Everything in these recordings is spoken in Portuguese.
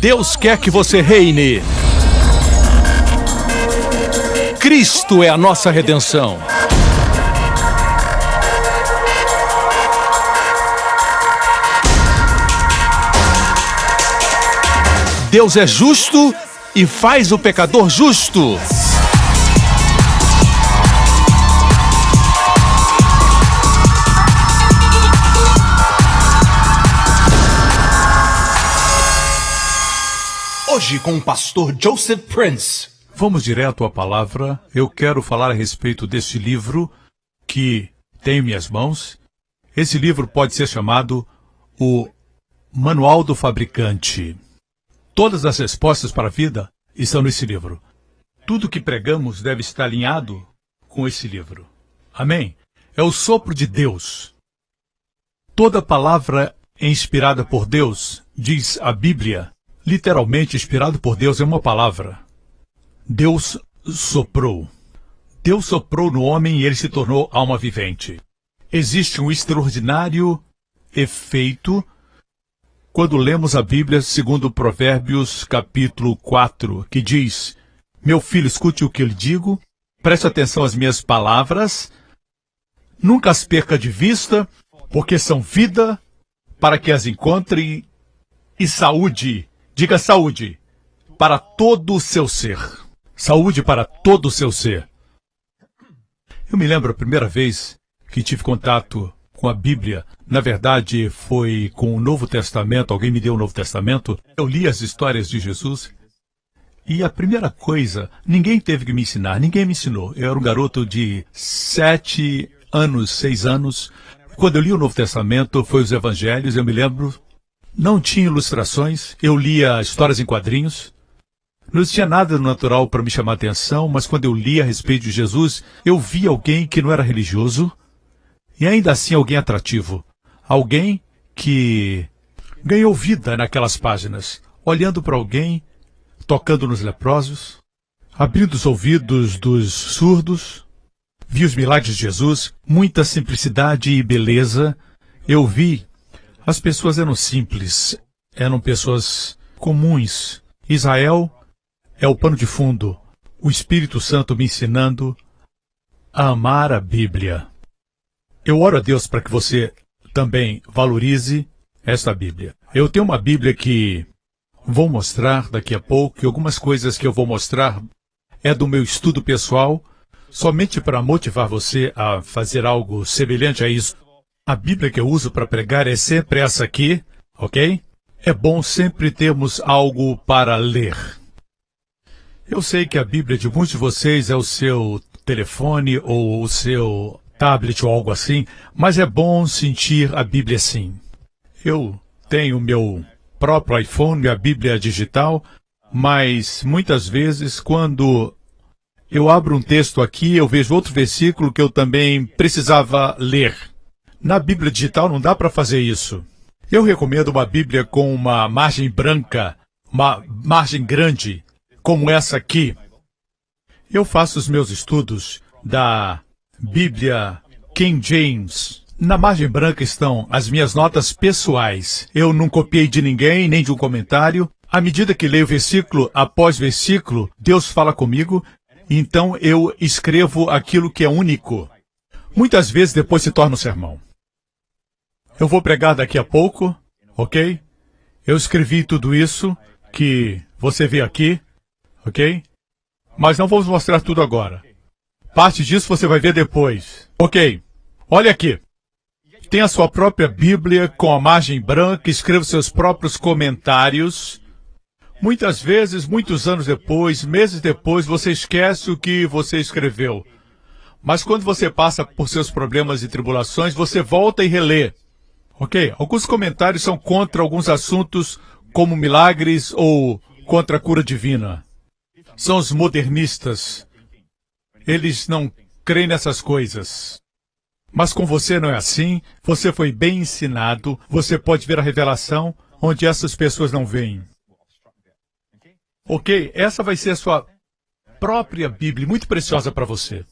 Deus quer que você reine. Cristo é a nossa redenção. Deus é justo e faz o pecador justo. Hoje com o pastor Joseph Prince. Vamos direto à palavra. Eu quero falar a respeito deste livro que tenho em minhas mãos. Esse livro pode ser chamado o Manual do Fabricante. Todas as respostas para a vida estão nesse livro. Tudo que pregamos deve estar alinhado com esse livro. Amém? É o sopro de Deus. Toda palavra é inspirada por Deus, diz a Bíblia. Literalmente, inspirado por Deus é uma palavra. Deus soprou. Deus soprou no homem e ele se tornou alma vivente. Existe um extraordinário efeito quando lemos a Bíblia segundo Provérbios capítulo 4, que diz: Meu filho, escute o que eu lhe digo, preste atenção às minhas palavras, nunca as perca de vista, porque são vida para que as encontre e saúde. Diga saúde para todo o seu ser. Saúde para todo o seu ser. Eu me lembro a primeira vez que tive contato com a Bíblia. Na verdade, foi com o Novo Testamento. Alguém me deu o Novo Testamento. Eu li as histórias de Jesus. E a primeira coisa, ninguém teve que me ensinar. Ninguém me ensinou. Eu era um garoto de 7 anos, 6 anos. Quando eu li o Novo Testamento, foi os Evangelhos. Eu me lembro. Não tinha ilustrações, eu lia histórias em quadrinhos. Não tinha nada natural para me chamar a atenção, mas quando eu li a respeito de Jesus, eu vi alguém que não era religioso, e ainda assim alguém atrativo. Alguém que ganhou vida naquelas páginas, olhando para alguém, tocando nos leprosos, abrindo os ouvidos dos surdos. Vi os milagres de Jesus, muita simplicidade e beleza. Eu vi. As pessoas eram simples, eram pessoas comuns. Israel é o pano de fundo. O Espírito Santo me ensinando a amar a Bíblia. Eu oro a Deus para que você também valorize esta Bíblia. Eu tenho uma Bíblia que vou mostrar daqui a pouco, e algumas coisas que eu vou mostrar é do meu estudo pessoal, somente para motivar você a fazer algo semelhante a isso. A Bíblia que eu uso para pregar é sempre essa aqui, ok? É bom sempre termos algo para ler. Eu sei que a Bíblia de muitos de vocês é o seu telefone ou o seu tablet ou algo assim, mas é bom sentir a Bíblia assim. Eu tenho o meu próprio iPhone, a Bíblia digital, mas muitas vezes quando eu abro um texto aqui, eu vejo outro versículo que eu também precisava ler. Na Bíblia digital não dá para fazer isso. Eu recomendo uma Bíblia com uma margem branca, uma margem grande, como essa aqui. Eu faço os meus estudos da Bíblia King James. Na margem branca estão as minhas notas pessoais. Eu não copiei de ninguém, nem de um comentário. À medida que leio versículo após versículo, Deus fala comigo, então eu escrevo aquilo que é único. Muitas vezes depois se torna um sermão. Eu vou pregar daqui a pouco, ok? Eu escrevi tudo isso que você vê aqui, ok? Mas não vamos mostrar tudo agora. Parte disso você vai ver depois. Ok, olha aqui. Tem a sua própria Bíblia com a margem branca, escreva seus próprios comentários. Muitas vezes, muitos anos depois, meses depois, você esquece o que você escreveu. Mas quando você passa por seus problemas e tribulações, você volta e relê. Ok? Alguns comentários são contra alguns assuntos, como milagres ou contra a cura divina. São os modernistas. Eles não creem nessas coisas. Mas com você não é assim. Você foi bem ensinado. Você pode ver a revelação onde essas pessoas não veem. Ok? Essa vai ser a sua própria Bíblia, muito preciosa para você.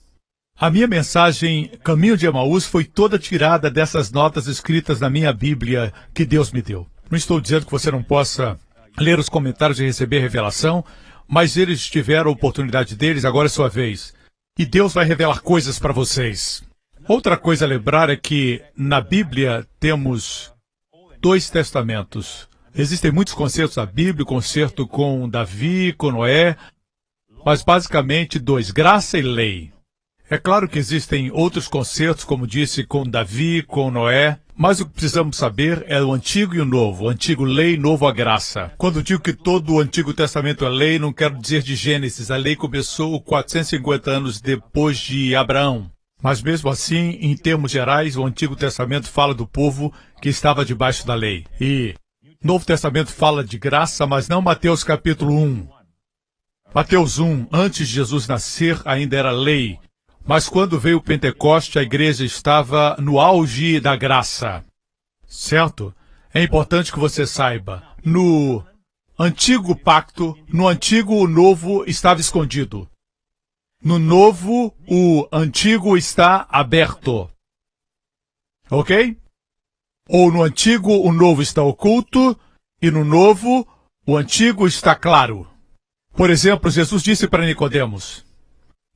A minha mensagem, Caminho de Emaús, foi toda tirada dessas notas escritas na minha Bíblia que Deus me deu. Não estou dizendo que você não possa ler os comentários e receber revelação, mas eles tiveram a oportunidade deles, agora é sua vez. E Deus vai revelar coisas para vocês. Outra coisa a lembrar é que na Bíblia temos 2 testamentos. Existem muitos concertos da Bíblia, concerto com Davi, com Noé, mas basicamente 2, graça e lei. É claro que existem outros concertos, como disse, com Davi, com Noé, mas o que precisamos saber é o Antigo e o Novo, o Antigo lei, Novo a graça. Quando digo que todo o Antigo Testamento é lei, não quero dizer de Gênesis, a lei começou 450 anos depois de Abraão. Mas mesmo assim, em termos gerais, o Antigo Testamento fala do povo que estava debaixo da lei. E o Novo Testamento fala de graça, mas não Mateus capítulo 1. Mateus 1, antes de Jesus nascer, ainda era lei. Mas quando veio o Pentecoste, a igreja estava no auge da graça. Certo? É importante que você saiba. No Antigo Pacto, no Antigo o Novo estava escondido. No Novo, o Antigo está aberto. Ok? Ou no Antigo, o Novo está oculto, e no Novo, o Antigo está claro. Por exemplo, Jesus disse para Nicodemos,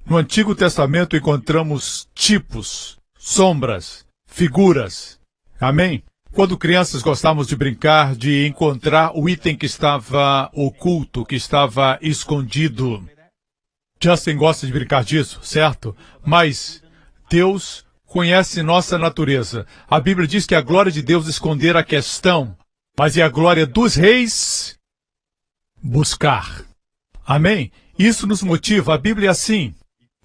no Antigo Testamento encontramos tipos, sombras, figuras. Amém? Quando crianças gostávamos de brincar, de encontrar o item que estava oculto, que estava escondido. Justin gosta de brincar disso, certo? Mas Deus conhece nossa natureza. A Bíblia diz que a glória de Deus é esconder a questão, mas é a glória dos reis buscar. Amém? Isso nos motiva. A Bíblia é assim.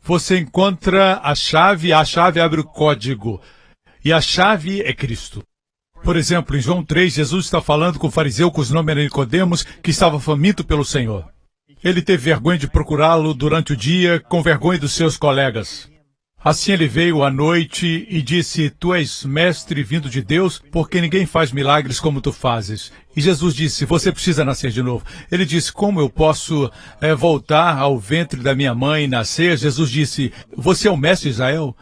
Você encontra a chave abre o código. E a chave é Cristo. Por exemplo, em João 3, Jesus está falando com o fariseu cujo nome era Nicodemos, que estava faminto pelo Senhor. Ele teve vergonha de procurá-lo durante o dia, com vergonha dos seus colegas. Assim ele veio à noite e disse, tu és mestre vindo de Deus, porque ninguém faz milagres como tu fazes. E Jesus disse, você precisa nascer de novo. Ele disse, como eu posso voltar ao ventre da minha mãe e nascer? Jesus disse, você é o mestre de Israel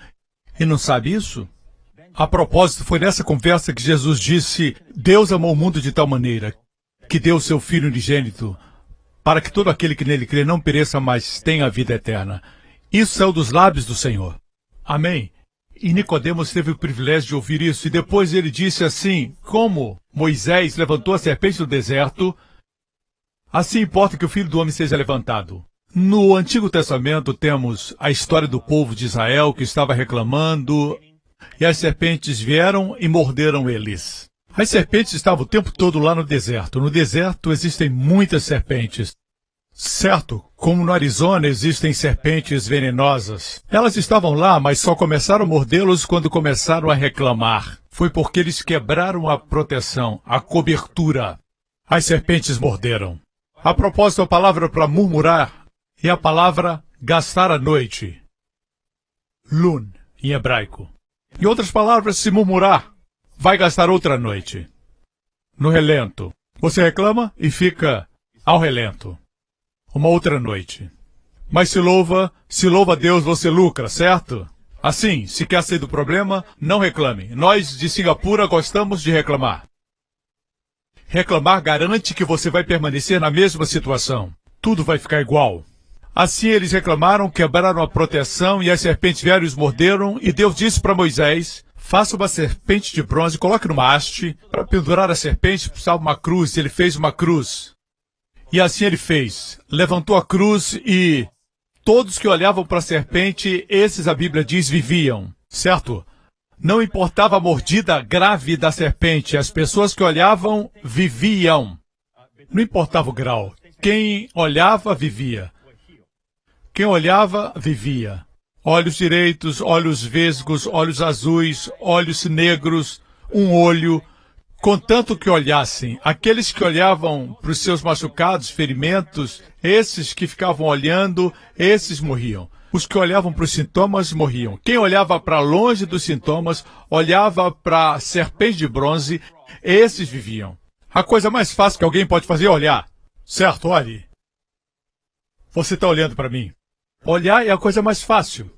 e não sabe isso? A propósito, foi nessa conversa que Jesus disse, Deus amou o mundo de tal maneira que deu o seu Filho unigênito, para que todo aquele que nele crê não pereça, mas tenha a vida eterna. Isso saiu dos lábios do Senhor. Amém? E Nicodemos teve o privilégio de ouvir isso, e depois ele disse assim, como Moisés levantou a serpente no deserto, assim importa que o Filho do Homem seja levantado. No Antigo Testamento temos a história do povo de Israel que estava reclamando, e as serpentes vieram e morderam eles. As serpentes estavam o tempo todo lá no deserto. No deserto existem muitas serpentes. Certo, como no Arizona existem serpentes venenosas. Elas estavam lá, mas só começaram a mordê-los quando começaram a reclamar. Foi porque eles quebraram a proteção, a cobertura. As serpentes morderam. A propósito, a palavra para murmurar é a palavra gastar a noite. Lun, em hebraico. Em outras palavras, se murmurar, vai gastar outra noite. No relento. Você reclama e fica ao relento. Uma outra noite. Mas se louva a Deus, você lucra, certo? Assim, se quer sair do problema, não reclame. Nós de Singapura gostamos de reclamar. Reclamar garante que você vai permanecer na mesma situação. Tudo vai ficar igual. Assim eles reclamaram, quebraram a proteção e as serpentes vieram e os morderam. E Deus disse para Moisés, faça uma serpente de bronze, coloque numa haste. Para pendurar a serpente precisava uma cruz, e ele fez uma cruz. E assim ele fez. Levantou a cruz e todos que olhavam para a serpente, esses a Bíblia diz, viviam. Certo? Não importava a mordida grave da serpente, as pessoas que olhavam, viviam. Não importava o grau. Quem olhava, vivia. Quem olhava, vivia. Olhos direitos, olhos vesgos, olhos azuis, olhos negros, um olho. Contanto que olhassem, aqueles que olhavam para os seus machucados, ferimentos, esses que ficavam olhando, esses morriam. Os que olhavam para os sintomas morriam. Quem olhava para longe dos sintomas, olhava para a serpente de bronze, esses viviam. A coisa mais fácil que alguém pode fazer é olhar. Certo, olhe. Você está olhando para mim. Olhar é a coisa mais fácil.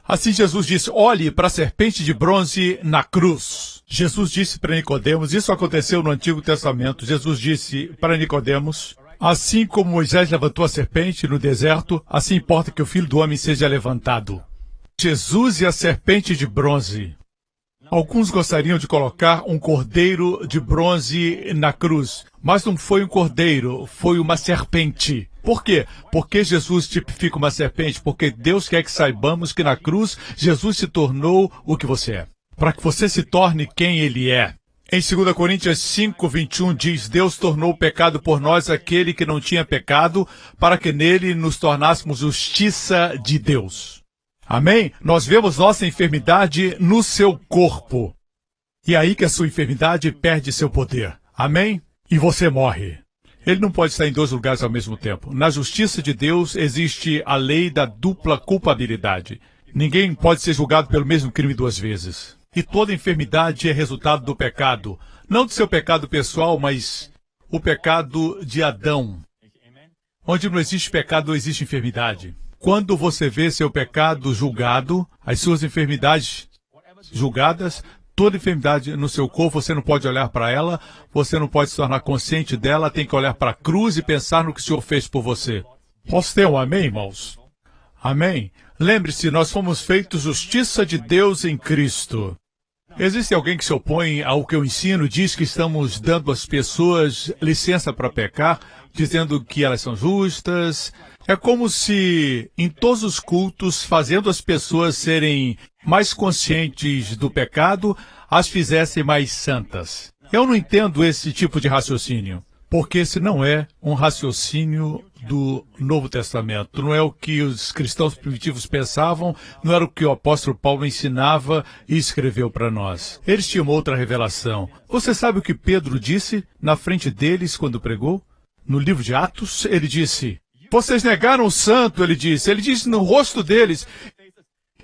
Assim Jesus disse, olhe para a serpente de bronze na cruz. Jesus disse para Nicodemos, isso aconteceu no Antigo Testamento, Jesus disse para Nicodemos, assim como Moisés levantou a serpente no deserto, assim importa que o Filho do Homem seja levantado. Jesus e a serpente de bronze. Alguns gostariam de colocar um cordeiro de bronze na cruz, mas não foi um cordeiro, foi uma serpente. Por quê? Porque Jesus tipifica uma serpente, porque Deus quer que saibamos que na cruz Jesus se tornou o que você é, para que você se torne quem Ele é. Em 2 Coríntios 5:21 diz, Deus tornou o pecado por nós aquele que não tinha pecado, para que nele nos tornássemos justiça de Deus. Amém? Nós vemos nossa enfermidade no seu corpo. E é aí que a sua enfermidade perde seu poder. Amém? E você morre. Ele não pode estar em dois lugares ao mesmo tempo. Na justiça de Deus existe a lei da dupla culpabilidade. Ninguém pode ser julgado pelo mesmo crime duas vezes. E toda enfermidade é resultado do pecado. Não do seu pecado pessoal, mas o pecado de Adão. Onde não existe pecado, não existe enfermidade. Quando você vê seu pecado julgado, as suas enfermidades julgadas, toda enfermidade no seu corpo, você não pode olhar para ela, você não pode se tornar consciente dela, tem que olhar para a cruz e pensar no que o Senhor fez por você. Posso ter um amém, irmãos? Amém? Lembre-se, nós fomos feitos justiça de Deus em Cristo. Existe alguém que se opõe ao que eu ensino, diz que estamos dando às pessoas licença para pecar, dizendo que elas são justas. É como se, em todos os cultos, fazendo as pessoas serem mais conscientes do pecado, as fizessem mais santas. Eu não entendo esse tipo de raciocínio, porque esse não é um raciocínio do Novo Testamento. Não é o que os cristãos primitivos pensavam, não era o que o apóstolo Paulo ensinava e escreveu para nós. Eles tinham outra revelação. Você sabe o que Pedro disse na frente deles quando pregou? No livro de Atos, ele disse... Vocês negaram o santo, ele disse no rosto deles.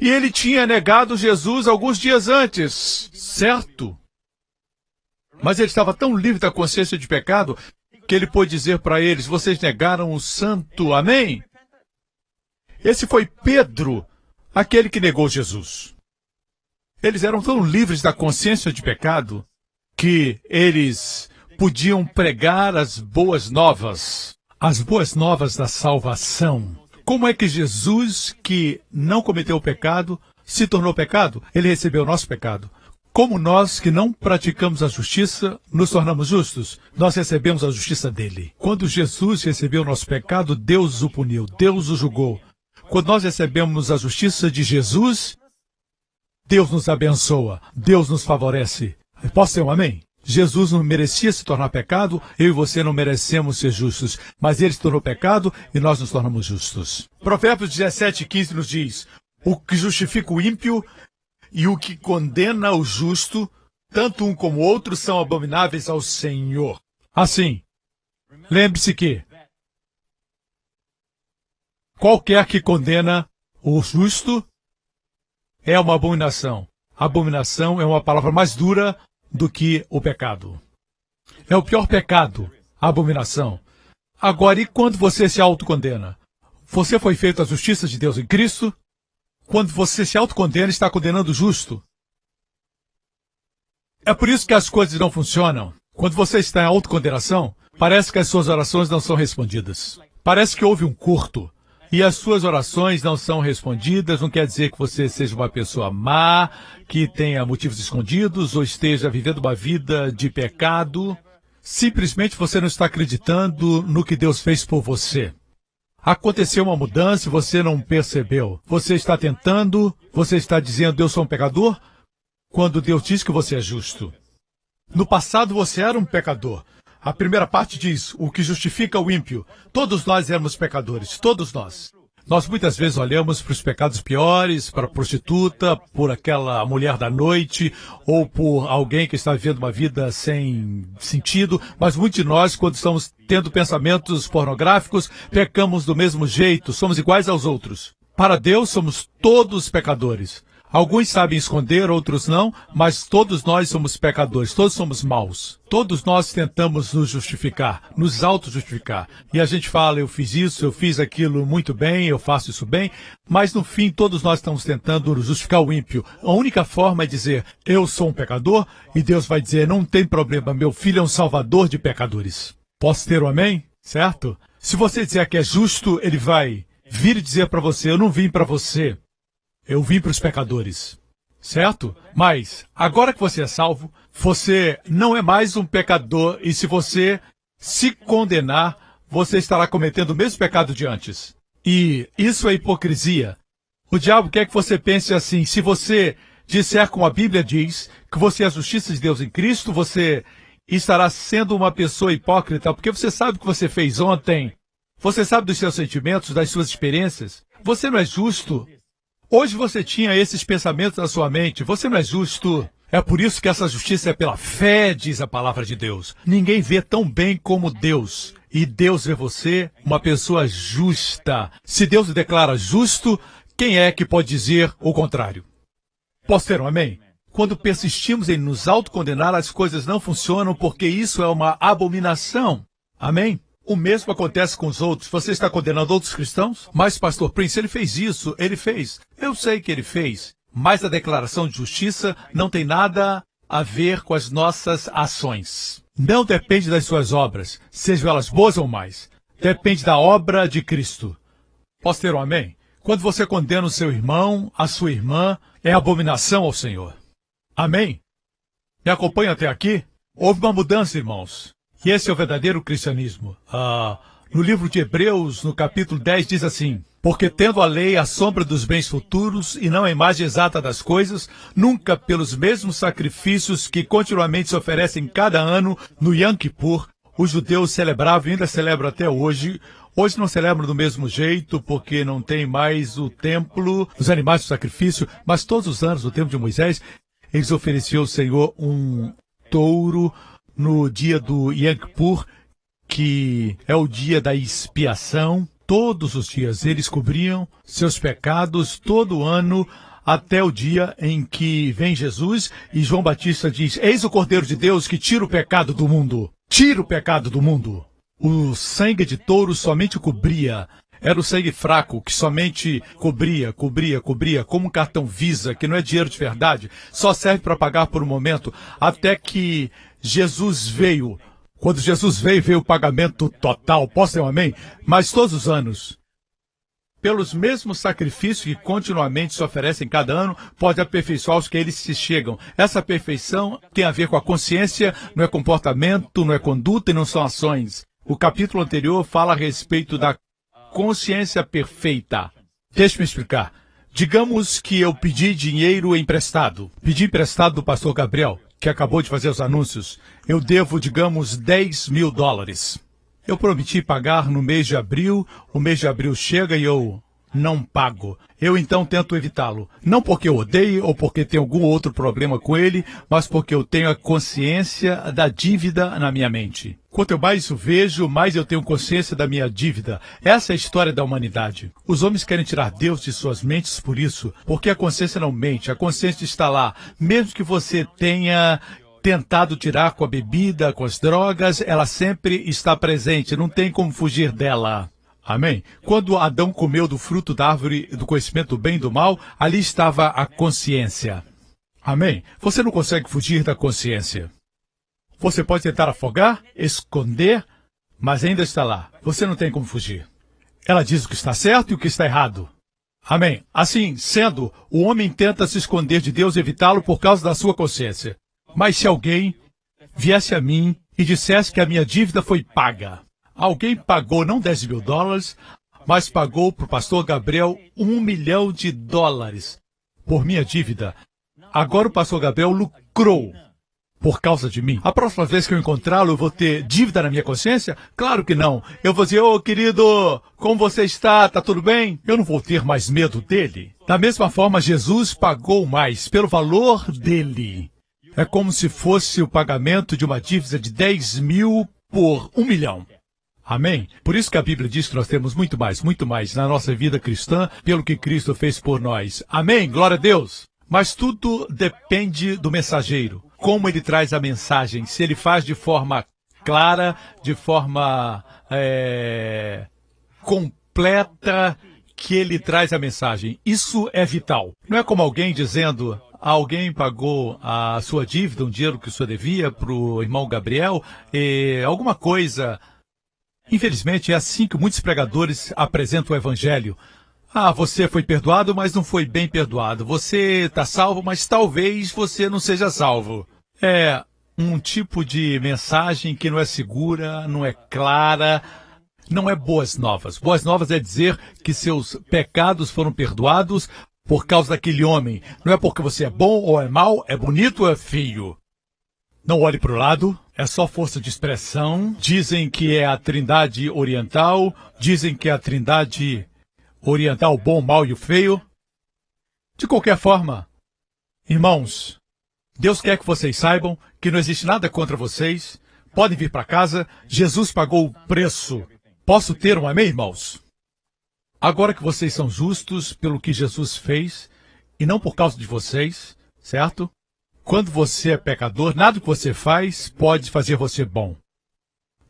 E ele tinha negado Jesus alguns dias antes, certo? Mas ele estava tão livre da consciência de pecado que ele pôde dizer para eles, vocês negaram o santo, amém? Esse foi Pedro, aquele que negou Jesus. Eles eram tão livres da consciência de pecado que eles podiam pregar as boas novas. As boas novas da salvação. Como é que Jesus, que não cometeu o pecado, se tornou pecado? Ele recebeu o nosso pecado. Como nós, que não praticamos a justiça, nos tornamos justos? Nós recebemos a justiça dele. Quando Jesus recebeu o nosso pecado, Deus o puniu, Deus o julgou. Quando nós recebemos a justiça de Jesus, Deus nos abençoa, Deus nos favorece. Posso ter um amém? Jesus não merecia se tornar pecado, eu e você não merecemos ser justos, mas ele se tornou pecado e nós nos tornamos justos. Provérbios 17:15 nos diz, o que justifica o ímpio e o que condena o justo, tanto um como o outro são abomináveis ao Senhor. Assim, lembre-se que qualquer que condena o justo é uma abominação. Abominação é uma palavra mais dura do que o pecado. É o pior pecado, a abominação. Agora, e quando você se autocondena? Você foi feito a justiça de Deus em Cristo? Quando você se autocondena, está condenando o justo. É por isso que as coisas não funcionam. Quando você está em autocondenação, parece que as suas orações não são respondidas. Parece que houve um curto. E as suas orações não são respondidas, não quer dizer que você seja uma pessoa má, que tenha motivos escondidos ou esteja vivendo uma vida de pecado. Simplesmente você não está acreditando no que Deus fez por você. Aconteceu uma mudança e você não percebeu. Você está tentando, você está dizendo, eu sou um pecador, quando Deus diz que você é justo. No passado você era um pecador. A primeira parte diz, o que justifica o ímpio. Todos nós éramos pecadores, todos nós. Nós muitas vezes olhamos para os pecados piores, para a prostituta, por aquela mulher da noite, ou por alguém que está vivendo uma vida sem sentido, mas muitos de nós, quando estamos tendo pensamentos pornográficos, pecamos do mesmo jeito, somos iguais aos outros. Para Deus, somos todos pecadores. Alguns sabem esconder, outros não, mas todos nós somos pecadores, todos somos maus. Todos nós tentamos nos justificar, nos auto-justificar. E a gente fala, eu fiz isso, eu fiz aquilo muito bem, eu faço isso bem, mas no fim todos nós estamos tentando justificar o ímpio. A única forma é dizer, eu sou um pecador, e Deus vai dizer, não tem problema, meu filho é um salvador de pecadores. Posso ter um amém? Certo? Se você disser que é justo, ele vai vir dizer para você, eu não vim para você. Eu vim para os pecadores, certo? Mas, agora que você é salvo, você não é mais um pecador e se você se condenar, você estará cometendo o mesmo pecado de antes. E isso é hipocrisia. O diabo quer que você pense assim, se você disser como a Bíblia diz, que você é a justiça de Deus em Cristo, você estará sendo uma pessoa hipócrita, porque você sabe o que você fez ontem, você sabe dos seus sentimentos, das suas experiências, você não é justo. Hoje você tinha esses pensamentos na sua mente. Você não é justo. É por isso que essa justiça é pela fé, diz a palavra de Deus. Ninguém vê tão bem como Deus. E Deus vê você uma pessoa justa. Se Deus o declara justo, quem é que pode dizer o contrário? Posso ter um amém? Quando persistimos em nos autocondenar, as coisas não funcionam porque isso é uma abominação. Amém? O mesmo acontece com os outros. Você está condenando outros cristãos? Mas, pastor Prince, ele fez isso, ele fez. Eu sei que ele fez. Mas a declaração de justiça não tem nada a ver com as nossas ações. Não depende das suas obras, sejam elas boas ou mais. Depende da obra de Cristo. Posso ter um amém? Quando você condena o seu irmão, a sua irmã, é abominação ao Senhor. Amém? Me acompanha até aqui? Houve uma mudança, irmãos. E esse é o verdadeiro cristianismo. No livro de Hebreus, no capítulo 10, diz assim, porque tendo a lei a sombra dos bens futuros e não a imagem exata das coisas, nunca pelos mesmos sacrifícios que continuamente se oferecem cada ano no Yom Kippur, os judeus celebravam e ainda celebram até hoje. Hoje não celebram do mesmo jeito, porque não tem mais o templo, os animais do sacrifício, mas todos os anos, no tempo de Moisés, eles ofereciam ao Senhor um touro, no dia do Yom Kippur, que é o dia da expiação. Todos os dias eles cobriam seus pecados todo ano até o dia em que vem Jesus e João Batista diz, eis o Cordeiro de Deus que tira o pecado do mundo. Tira o pecado do mundo. O sangue de touro somente cobria. Era o sangue fraco que somente cobria, como um cartão Visa, que não é dinheiro de verdade, só serve para pagar por um momento, até que Jesus veio. Quando Jesus veio, veio o pagamento total. Posso ter um amém? Mas todos os anos, pelos mesmos sacrifícios que continuamente se oferecem cada ano, pode aperfeiçoar os que eles se chegam. Essa perfeição tem a ver com a consciência, não é comportamento, não é conduta e não são ações. O capítulo anterior fala a respeito da consciência perfeita. Deixe-me explicar. Digamos que eu pedi dinheiro emprestado. Pedi emprestado do pastor Gabriel, que acabou de fazer os anúncios. Eu devo, digamos, $10.000. Eu prometi pagar no mês de abril. O mês de abril chega e eu não pago. Eu então tento evitá-lo. Não porque eu odeie ou porque tenho algum outro problema com ele, mas porque eu tenho a consciência da dívida na minha mente. Quanto mais o vejo, mais eu tenho consciência da minha dívida. Essa é a história da humanidade. Os homens querem tirar Deus de suas mentes por isso, porque a consciência não mente, a consciência está lá. Mesmo que você tenha tentado tirar com a bebida, com as drogas, ela sempre está presente, não tem como fugir dela. Amém? Quando Adão comeu do fruto da árvore do conhecimento do bem e do mal, ali estava a consciência. Amém? Você não consegue fugir da consciência. Você pode tentar afogar, esconder, mas ainda está lá. Você não tem como fugir. Ela diz o que está certo e o que está errado. Amém? Assim sendo, o homem tenta se esconder de Deus e evitá-lo por causa da sua consciência. Mas se alguém viesse a mim e dissesse que a minha dívida foi paga, alguém pagou não $10.000, mas pagou para o pastor Gabriel $1 milhão por minha dívida. Agora o pastor Gabriel lucrou por causa de mim. A próxima vez que eu encontrá-lo, eu vou ter dívida na minha consciência? Claro que não. Eu vou dizer, ô querido, como você está? Tá tudo bem? Eu não vou ter mais medo dele. Da mesma forma, Jesus pagou mais pelo valor dele. É como se fosse o pagamento de uma dívida de 10 mil por 1 milhão. Amém? Por isso que a Bíblia diz que nós temos muito mais na nossa vida cristã, pelo que Cristo fez por nós. Amém? Glória a Deus! Mas tudo depende do mensageiro. Como ele traz a mensagem. Se ele faz de forma clara, de forma completa, que ele traz a mensagem. Isso é vital. Não é como alguém dizendo, alguém pagou a sua dívida, um dinheiro que o senhor devia para o irmão Gabriel, alguma coisa. Infelizmente, é assim que muitos pregadores apresentam o evangelho. Ah, você foi perdoado, mas não foi bem perdoado. Você está salvo, mas talvez você não seja salvo. É um tipo de mensagem que não é segura, não é clara, não é boas novas. Boas novas é dizer que seus pecados foram perdoados por causa daquele homem. Não é porque você é bom ou é mau, é bonito ou é feio. Não olhe para o lado, é só força de expressão. Dizem que é a Trindade Oriental, dizem que é a Trindade Oriental, o bom, o mau e o feio. De qualquer forma, irmãos, Deus quer que vocês saibam que não existe nada contra vocês. Podem vir para casa, Jesus pagou o preço. Posso ter um amém, irmãos? Agora que vocês são justos pelo que Jesus fez, e não por causa de vocês, certo? Quando você é pecador, nada que você faz pode fazer você bom.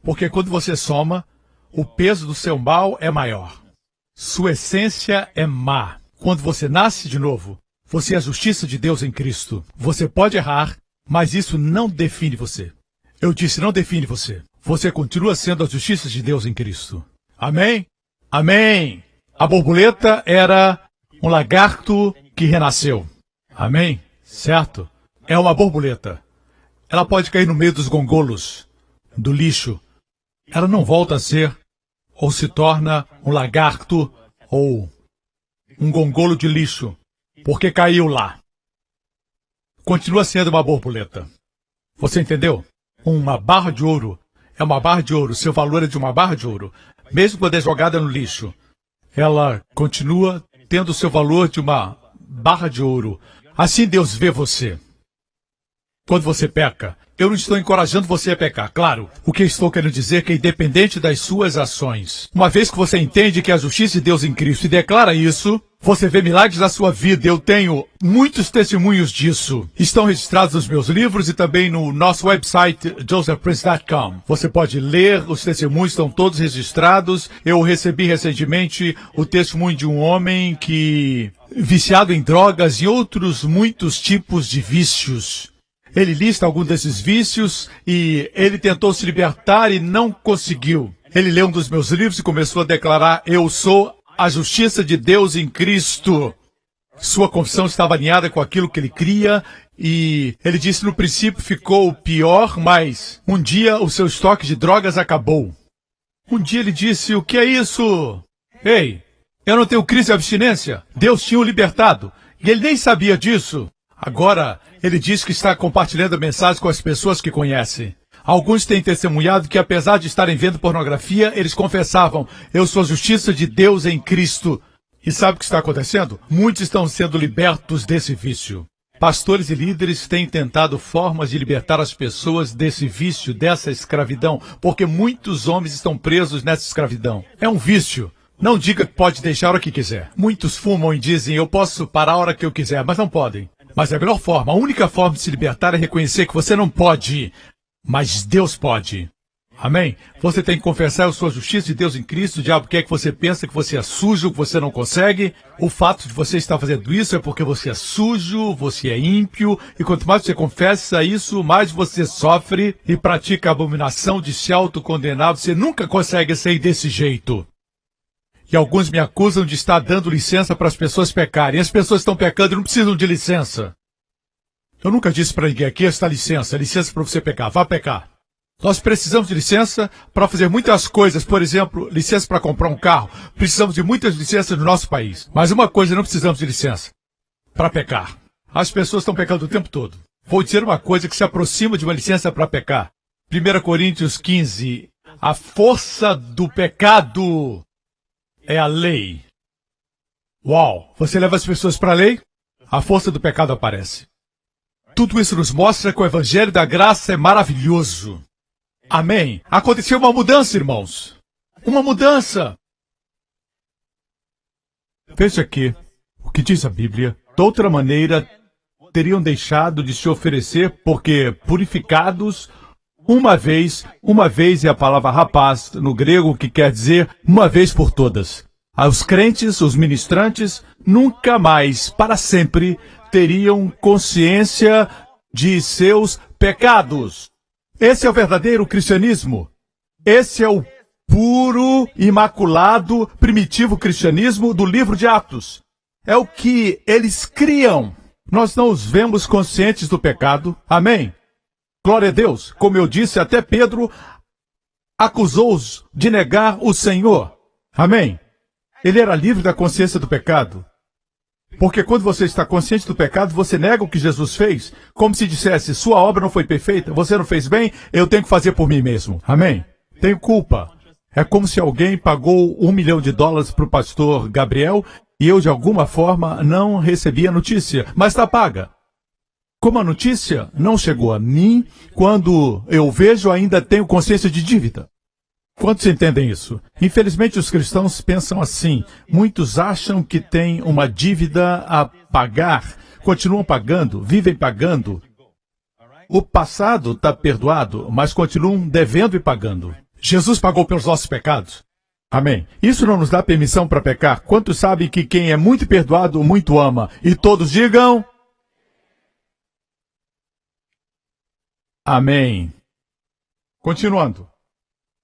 Porque quando você soma, o peso do seu mal é maior. Sua essência é má. Quando você nasce de novo, você é a justiça de Deus em Cristo. Você pode errar, mas isso não define você. Eu disse, não define você. Você continua sendo a justiça de Deus em Cristo. Amém? Amém! A borboleta era um lagarto que renasceu. Amém? Certo? É uma borboleta. Ela pode cair no meio dos gongolos, do lixo. Ela não volta a ser, ou se torna um lagarto, ou um gongolo de lixo, porque caiu lá. Continua sendo uma borboleta. Você entendeu? Uma barra de ouro é uma barra de ouro. Seu valor é de uma barra de ouro. Mesmo quando é jogada no lixo, ela continua tendo o seu valor de uma barra de ouro. Assim Deus vê você. Quando você peca, eu não estou encorajando você a pecar, claro. O que estou querendo dizer é que é independente das suas ações. Uma vez que você entende que é a justiça de Deus em Cristo e declara isso, você vê milagres na sua vida. Eu tenho muitos testemunhos disso. Estão registrados nos meus livros e também no nosso website, josephprince.com. Você pode ler, os testemunhos estão todos registrados. Eu recebi recentemente o testemunho de um homem que, viciado em drogas e outros muitos tipos de vícios. Ele lista alguns desses vícios e ele tentou se libertar e não conseguiu. Ele leu um dos meus livros e começou a declarar, eu sou a justiça de Deus em Cristo. Sua confissão estava alinhada com aquilo que ele cria e ele disse no princípio ficou pior, mas um dia o seu estoque de drogas acabou. Um dia ele disse, o que é isso? Ei, eu não tenho crise de abstinência. Deus tinha o libertado e ele nem sabia disso. Agora, ele diz que está compartilhando a mensagem com as pessoas que conhece. Alguns têm testemunhado que, apesar de estarem vendo pornografia, eles confessavam, eu sou a justiça de Deus em Cristo. E sabe o que está acontecendo? Muitos estão sendo libertos desse vício. Pastores e líderes têm tentado formas de libertar as pessoas desse vício, dessa escravidão, porque muitos homens estão presos nessa escravidão. É um vício. Não diga que pode deixar a hora que quiser. Muitos fumam e dizem, eu posso parar a hora que eu quiser, mas não podem. Mas a melhor forma, a única forma de se libertar é reconhecer que você não pode, mas Deus pode. Amém? Você tem que confessar a sua justiça de Deus em Cristo. O diabo quer que você pense que você é sujo, que você não consegue. O fato de você estar fazendo isso é porque você é sujo, você é ímpio. E quanto mais você confessa isso, mais você sofre e pratica a abominação de se autocondenar. Você nunca consegue sair desse jeito. E alguns me acusam de estar dando licença para as pessoas pecarem. As pessoas estão pecando e não precisam de licença. Eu nunca disse para ninguém aqui, esta licença para você pecar. Vá pecar. Nós precisamos de licença para fazer muitas coisas. Por exemplo, licença para comprar um carro. Precisamos de muitas licenças no nosso país. Mas uma coisa, não precisamos de licença. Para pecar. As pessoas estão pecando o tempo todo. Vou dizer uma coisa que se aproxima de uma licença para pecar. 1 Coríntios 15. A força do pecado é a lei. Uau! Você leva as pessoas para a lei? A força do pecado aparece. Tudo isso nos mostra que o Evangelho da Graça é maravilhoso. Amém? Aconteceu uma mudança, irmãos. Uma mudança. Veja aqui o que diz a Bíblia. De outra maneira, teriam deixado de se oferecer porque purificados uma vez é a palavra rapaz no grego, que quer dizer uma vez por todas. Os crentes, os ministrantes, nunca mais, para sempre, teriam consciência de seus pecados. Esse é o verdadeiro cristianismo. Esse é o puro, imaculado, primitivo cristianismo do livro de Atos. É o que eles criam. Nós não os vemos conscientes do pecado. Amém? Glória a Deus. Como eu disse, até Pedro acusou-os de negar o Senhor. Amém? Ele era livre da consciência do pecado. Porque quando você está consciente do pecado, você nega o que Jesus fez, como se dissesse, sua obra não foi perfeita, você não fez bem, eu tenho que fazer por mim mesmo. Amém? Tenho culpa. É como se alguém pagou $1 milhão para o pastor Gabriel e eu, de alguma forma, não recebi a notícia, mas está paga. Como a notícia não chegou a mim, quando eu vejo, ainda tenho consciência de dívida. Quantos entendem isso? Infelizmente, os cristãos pensam assim. Muitos acham que têm uma dívida a pagar, continuam pagando, vivem pagando. O passado está perdoado, mas continuam devendo e pagando. Jesus pagou pelos nossos pecados. Amém. Isso não nos dá permissão para pecar. Quantos sabem que quem é muito perdoado, muito ama? E todos digam... Amém. Continuando.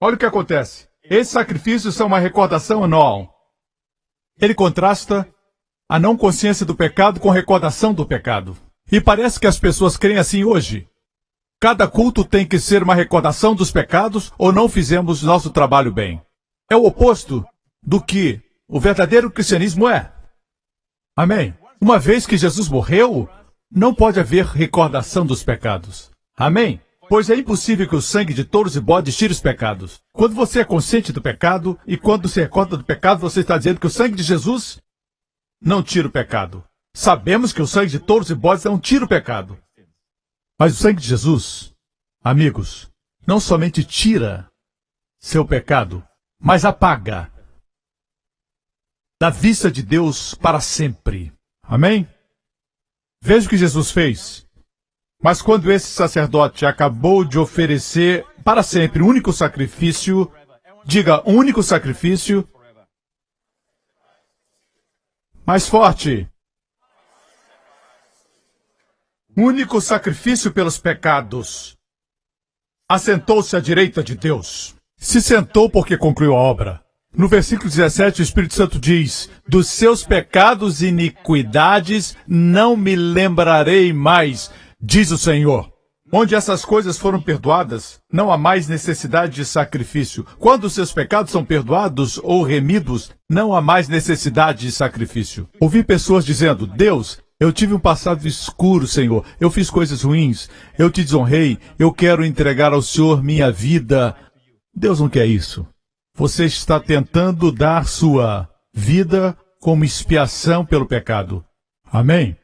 Olha o que acontece. Esses sacrifícios são uma recordação anual. Ele contrasta a não consciência do pecado com recordação do pecado. E parece que as pessoas creem assim hoje. Cada culto tem que ser uma recordação dos pecados ou não fizemos nosso trabalho bem. É o oposto do que o verdadeiro cristianismo é. Amém. Uma vez que Jesus morreu, não pode haver recordação dos pecados. Amém? Pois é impossível que o sangue de touros e bodes tire os pecados. Quando você é consciente do pecado e quando se recorda do pecado, você está dizendo que o sangue de Jesus não tira o pecado. Sabemos que o sangue de touros e bodes não tira o pecado. Mas o sangue de Jesus, amigos, não somente tira seu pecado, mas apaga da vista de Deus para sempre. Amém? Veja o que Jesus fez. Mas quando esse sacerdote acabou de oferecer para sempre um único sacrifício, diga, um único sacrifício, mais forte, único sacrifício pelos pecados, assentou-se à direita de Deus. Se sentou porque concluiu a obra. No versículo 17, o Espírito Santo diz, dos seus pecados e iniquidades não me lembrarei mais, diz o Senhor. Onde essas coisas foram perdoadas, não há mais necessidade de sacrifício. Quando os seus pecados são perdoados ou remidos, não há mais necessidade de sacrifício. Ouvi pessoas dizendo, Deus, eu tive um passado escuro, Senhor. Eu fiz coisas ruins. Eu te desonrei. Eu quero entregar ao Senhor minha vida. Deus não quer isso. Você está tentando dar sua vida como expiação pelo pecado. Amém?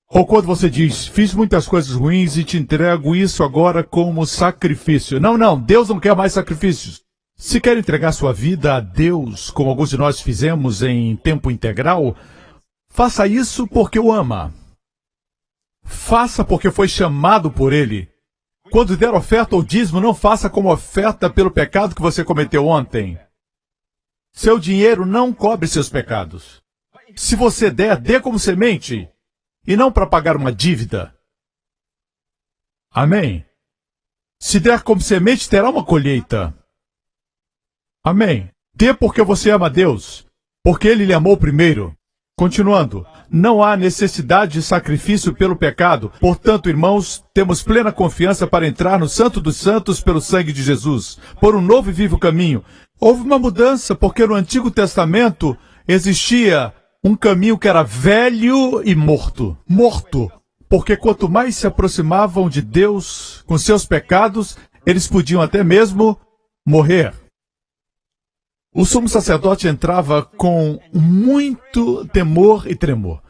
Ou quando você diz, fiz muitas coisas ruins e te entrego isso agora como sacrifício. Não, Deus não quer mais sacrifícios. Se quer entregar sua vida a Deus, como alguns de nós fizemos em tempo integral, faça isso porque o ama. Faça porque foi chamado por Ele. Quando der oferta ou dízimo, não faça como oferta pelo pecado que você cometeu ontem. Seu dinheiro não cobre seus pecados. Se você der, dê como semente. E não para pagar uma dívida. Amém? Se der como semente, terá uma colheita. Amém? Dê porque você ama a Deus, porque Ele lhe amou primeiro. Continuando, não há necessidade de sacrifício pelo pecado. Portanto, irmãos, temos plena confiança para entrar no Santo dos Santos pelo sangue de Jesus, por um novo e vivo caminho. Houve uma mudança, porque no Antigo Testamento existia um caminho que era velho e morto. Morto, porque quanto mais se aproximavam de Deus com seus pecados, eles podiam até mesmo morrer. O sumo sacerdote entrava com muito temor e tremor,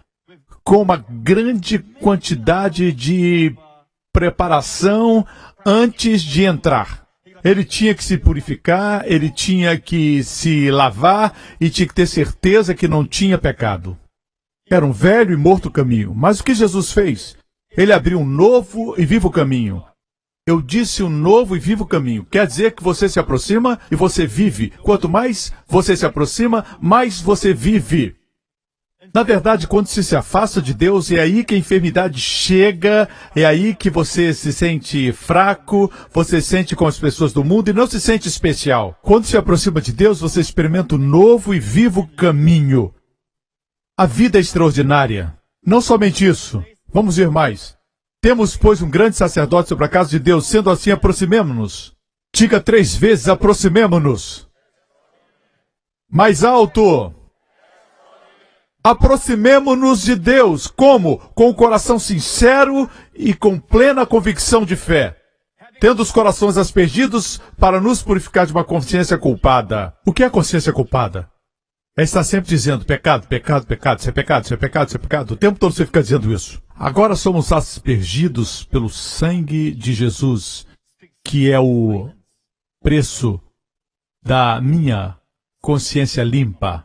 com uma grande quantidade de preparação antes de entrar. Ele tinha que se purificar, ele tinha que se lavar e tinha que ter certeza que não tinha pecado. Era um velho e morto caminho. Mas o que Jesus fez? Ele abriu um novo e vivo caminho. Eu disse um novo e vivo caminho. Quer dizer que você se aproxima e você vive. Quanto mais você se aproxima, mais você vive. Na verdade, quando você se afasta de Deus, é aí que a enfermidade chega, é aí que você se sente fraco, você se sente com as pessoas do mundo e não se sente especial. Quando se aproxima de Deus, você experimenta um novo e vivo caminho. A vida é extraordinária. Não somente isso. Vamos ver mais. Temos, pois, um grande sacerdote sobre a casa de Deus. Sendo assim, aproximemo-nos. Diga 3 vezes, aproximemo-nos. Mais alto. Aproximemo-nos de Deus. Como? Com o coração sincero e com plena convicção de fé. Tendo os corações aspergidos para nos purificar de uma consciência culpada. O que é consciência culpada? É estar sempre dizendo pecado, pecado, pecado, isso é pecado, isso é pecado, isso é pecado. O tempo todo você fica dizendo isso. Agora somos aspergidos pelo sangue de Jesus, que é o preço da minha consciência limpa.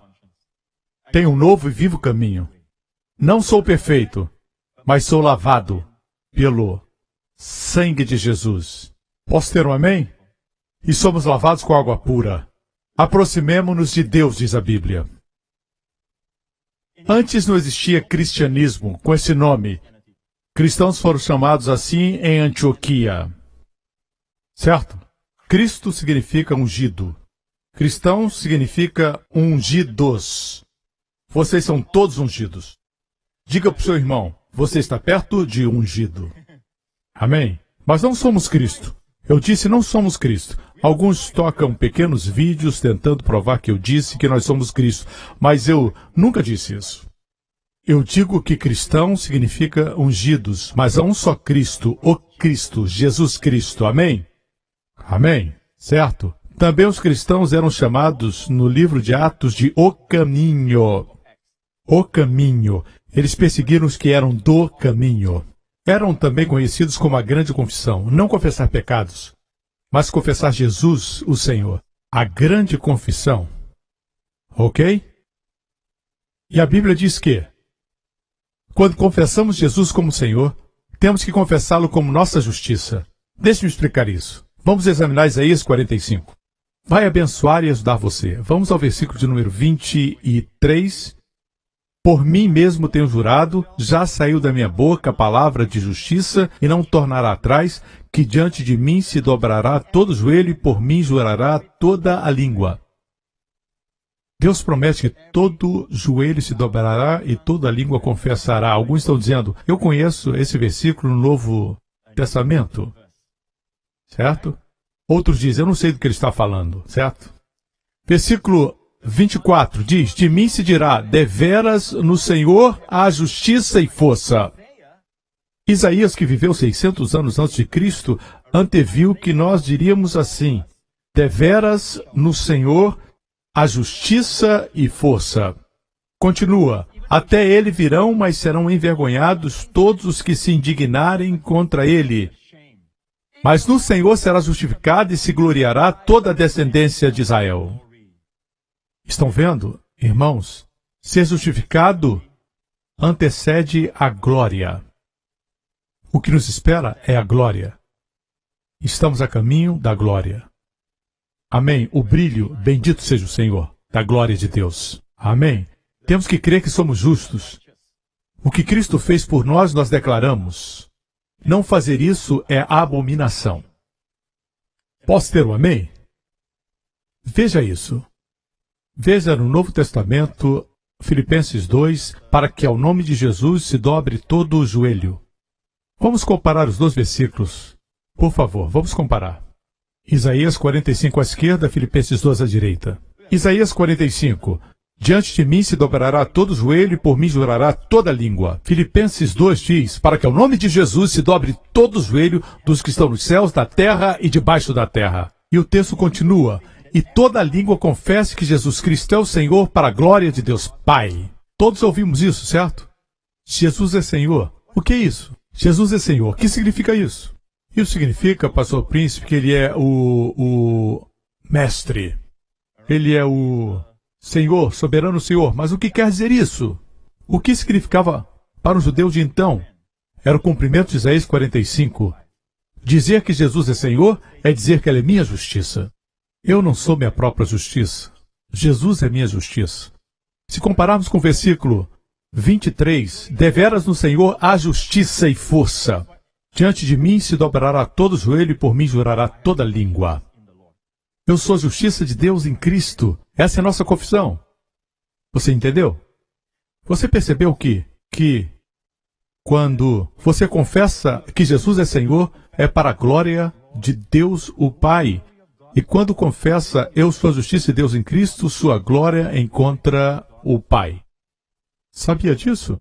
Tenho um novo e vivo caminho. Não sou perfeito, mas sou lavado pelo sangue de Jesus. Posso ter um amém? E somos lavados com água pura. Aproximemo-nos de Deus, diz a Bíblia. Antes não existia cristianismo com esse nome. Cristãos foram chamados assim em Antioquia. Certo? Cristo significa ungido. Cristão significa ungidos. Vocês são todos ungidos. Diga para o seu irmão, você está perto de ungido. Amém? Mas não somos Cristo. Eu disse não somos Cristo. Alguns tocam pequenos vídeos tentando provar que eu disse que nós somos Cristo, mas eu nunca disse isso. Eu digo que cristão significa ungidos, mas há um só Cristo, o Cristo, Jesus Cristo. Amém? Amém? Certo? Também os cristãos eram chamados no livro de Atos de O Caminho. O Caminho. Eles perseguiram os que eram do caminho. Eram também conhecidos como a grande confissão. Não confessar pecados, mas confessar Jesus, o Senhor. A grande confissão. Ok? E a Bíblia diz que, quando confessamos Jesus como Senhor, temos que confessá-lo como nossa justiça. Deixe-me explicar isso. Vamos examinar Isaías 45. Vai abençoar e ajudar você. Vamos ao versículo de número 23. Por mim mesmo tenho jurado, já saiu da minha boca a palavra de justiça e não tornará atrás, que diante de mim se dobrará todo o joelho e por mim jurará toda a língua. Deus promete que todo joelho se dobrará e toda a língua confessará. Alguns estão dizendo, eu conheço esse versículo no Novo Testamento. Certo? Outros dizem, eu não sei do que ele está falando. Certo? Versículo 24 diz, de mim se dirá, deveras no Senhor há justiça e força. Isaías, que viveu 600 anos antes de Cristo, anteviu que nós diríamos assim, deveras no Senhor há justiça e força. Continua, até ele virão, mas serão envergonhados todos os que se indignarem contra ele. Mas no Senhor será justificada e se gloriará toda a descendência de Israel. Estão vendo, irmãos? Ser justificado antecede a glória. O que nos espera é a glória. Estamos a caminho da glória. Amém. O brilho, bendito seja o Senhor, da glória de Deus. Amém. Temos que crer que somos justos. O que Cristo fez por nós, nós declaramos. Não fazer isso é abominação. Posso ter um amém? Veja isso. Veja no Novo Testamento, Filipenses 2, para que ao nome de Jesus se dobre todo o joelho. Vamos comparar os dois versículos. Por favor, vamos comparar. Isaías 45 à esquerda, Filipenses 2 à direita. Isaías 45. Diante de mim se dobrará todo o joelho e por mim jurará toda a língua. Filipenses 2 diz, para que ao nome de Jesus se dobre todo o joelho dos que estão nos céus, da terra e debaixo da terra. E o texto continua, e toda a língua confesse que Jesus Cristo é o Senhor para a glória de Deus Pai. Todos ouvimos isso, certo? Jesus é Senhor. O que é isso? Jesus é Senhor. O que significa isso? Isso significa, pastor príncipe, que ele é o mestre. Ele é o Senhor, soberano Senhor. Mas o que quer dizer isso? O que significava para os judeus de então? era o cumprimento de Isaías 45. Dizer que Jesus é Senhor é dizer que Ele é minha justiça. Eu não sou minha própria justiça. Jesus é minha justiça. Se compararmos com o versículo 23, deveras no Senhor há justiça e força. Diante de mim se dobrará todo joelho e por mim jurará toda língua. Eu sou a justiça de Deus em Cristo. Essa é a nossa confissão. Você entendeu? Você percebeu que quando você confessa que Jesus é Senhor, é para a glória de Deus o Pai. E quando confessa, eu sou a justiça de Deus em Cristo, sua glória encontra o Pai. Sabia disso?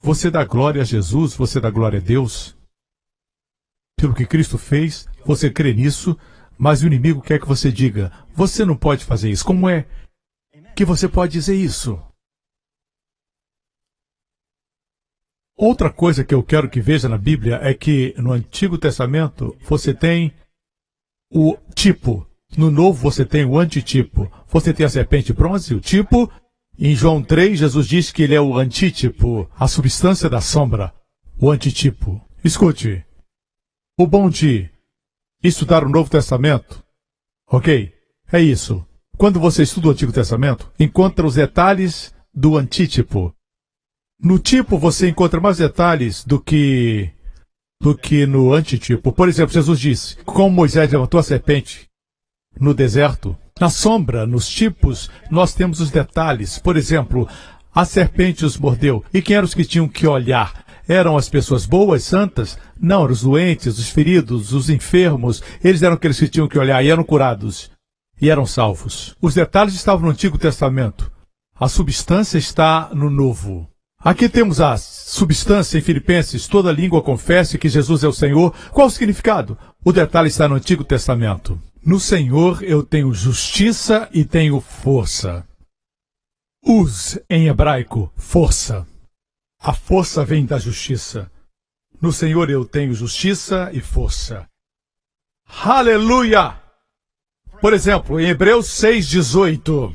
Você dá glória a Jesus, você dá glória a Deus. Pelo que Cristo fez, você crê nisso, mas o inimigo quer que você diga, você não pode fazer isso. Como é que você pode dizer isso? Outra coisa que eu quero que veja na Bíblia é que no Antigo Testamento você tem o tipo. No Novo você tem o antitipo. Você tem a serpente bronze, o tipo. Em João 3, Jesus diz que ele é o antítipo, a substância da sombra, o antitipo. Escute, o bom de estudar o Novo Testamento, ok? É isso. Quando você estuda o Antigo Testamento, encontra os detalhes do antítipo. No tipo você encontra mais detalhes do que no antitipo. Por exemplo, Jesus disse, como Moisés levantou a serpente no deserto, na sombra, nos tipos, nós temos os detalhes. Por exemplo, a serpente os mordeu. E quem eram os que tinham que olhar? Eram as pessoas boas, santas? Não, eram os doentes, os feridos, os enfermos. Eles eram aqueles que tinham que olhar e eram curados. E eram salvos. Os detalhes estavam no Antigo Testamento. A substância está no Novo. Aqui temos a substância em Filipenses, toda língua confesse que Jesus é o Senhor. Qual o significado? O detalhe está no Antigo Testamento. No Senhor eu tenho justiça e tenho força. Uz, em hebraico, força. A força vem da justiça. No Senhor eu tenho justiça e força. Aleluia! Por exemplo, em Hebreus 6,18.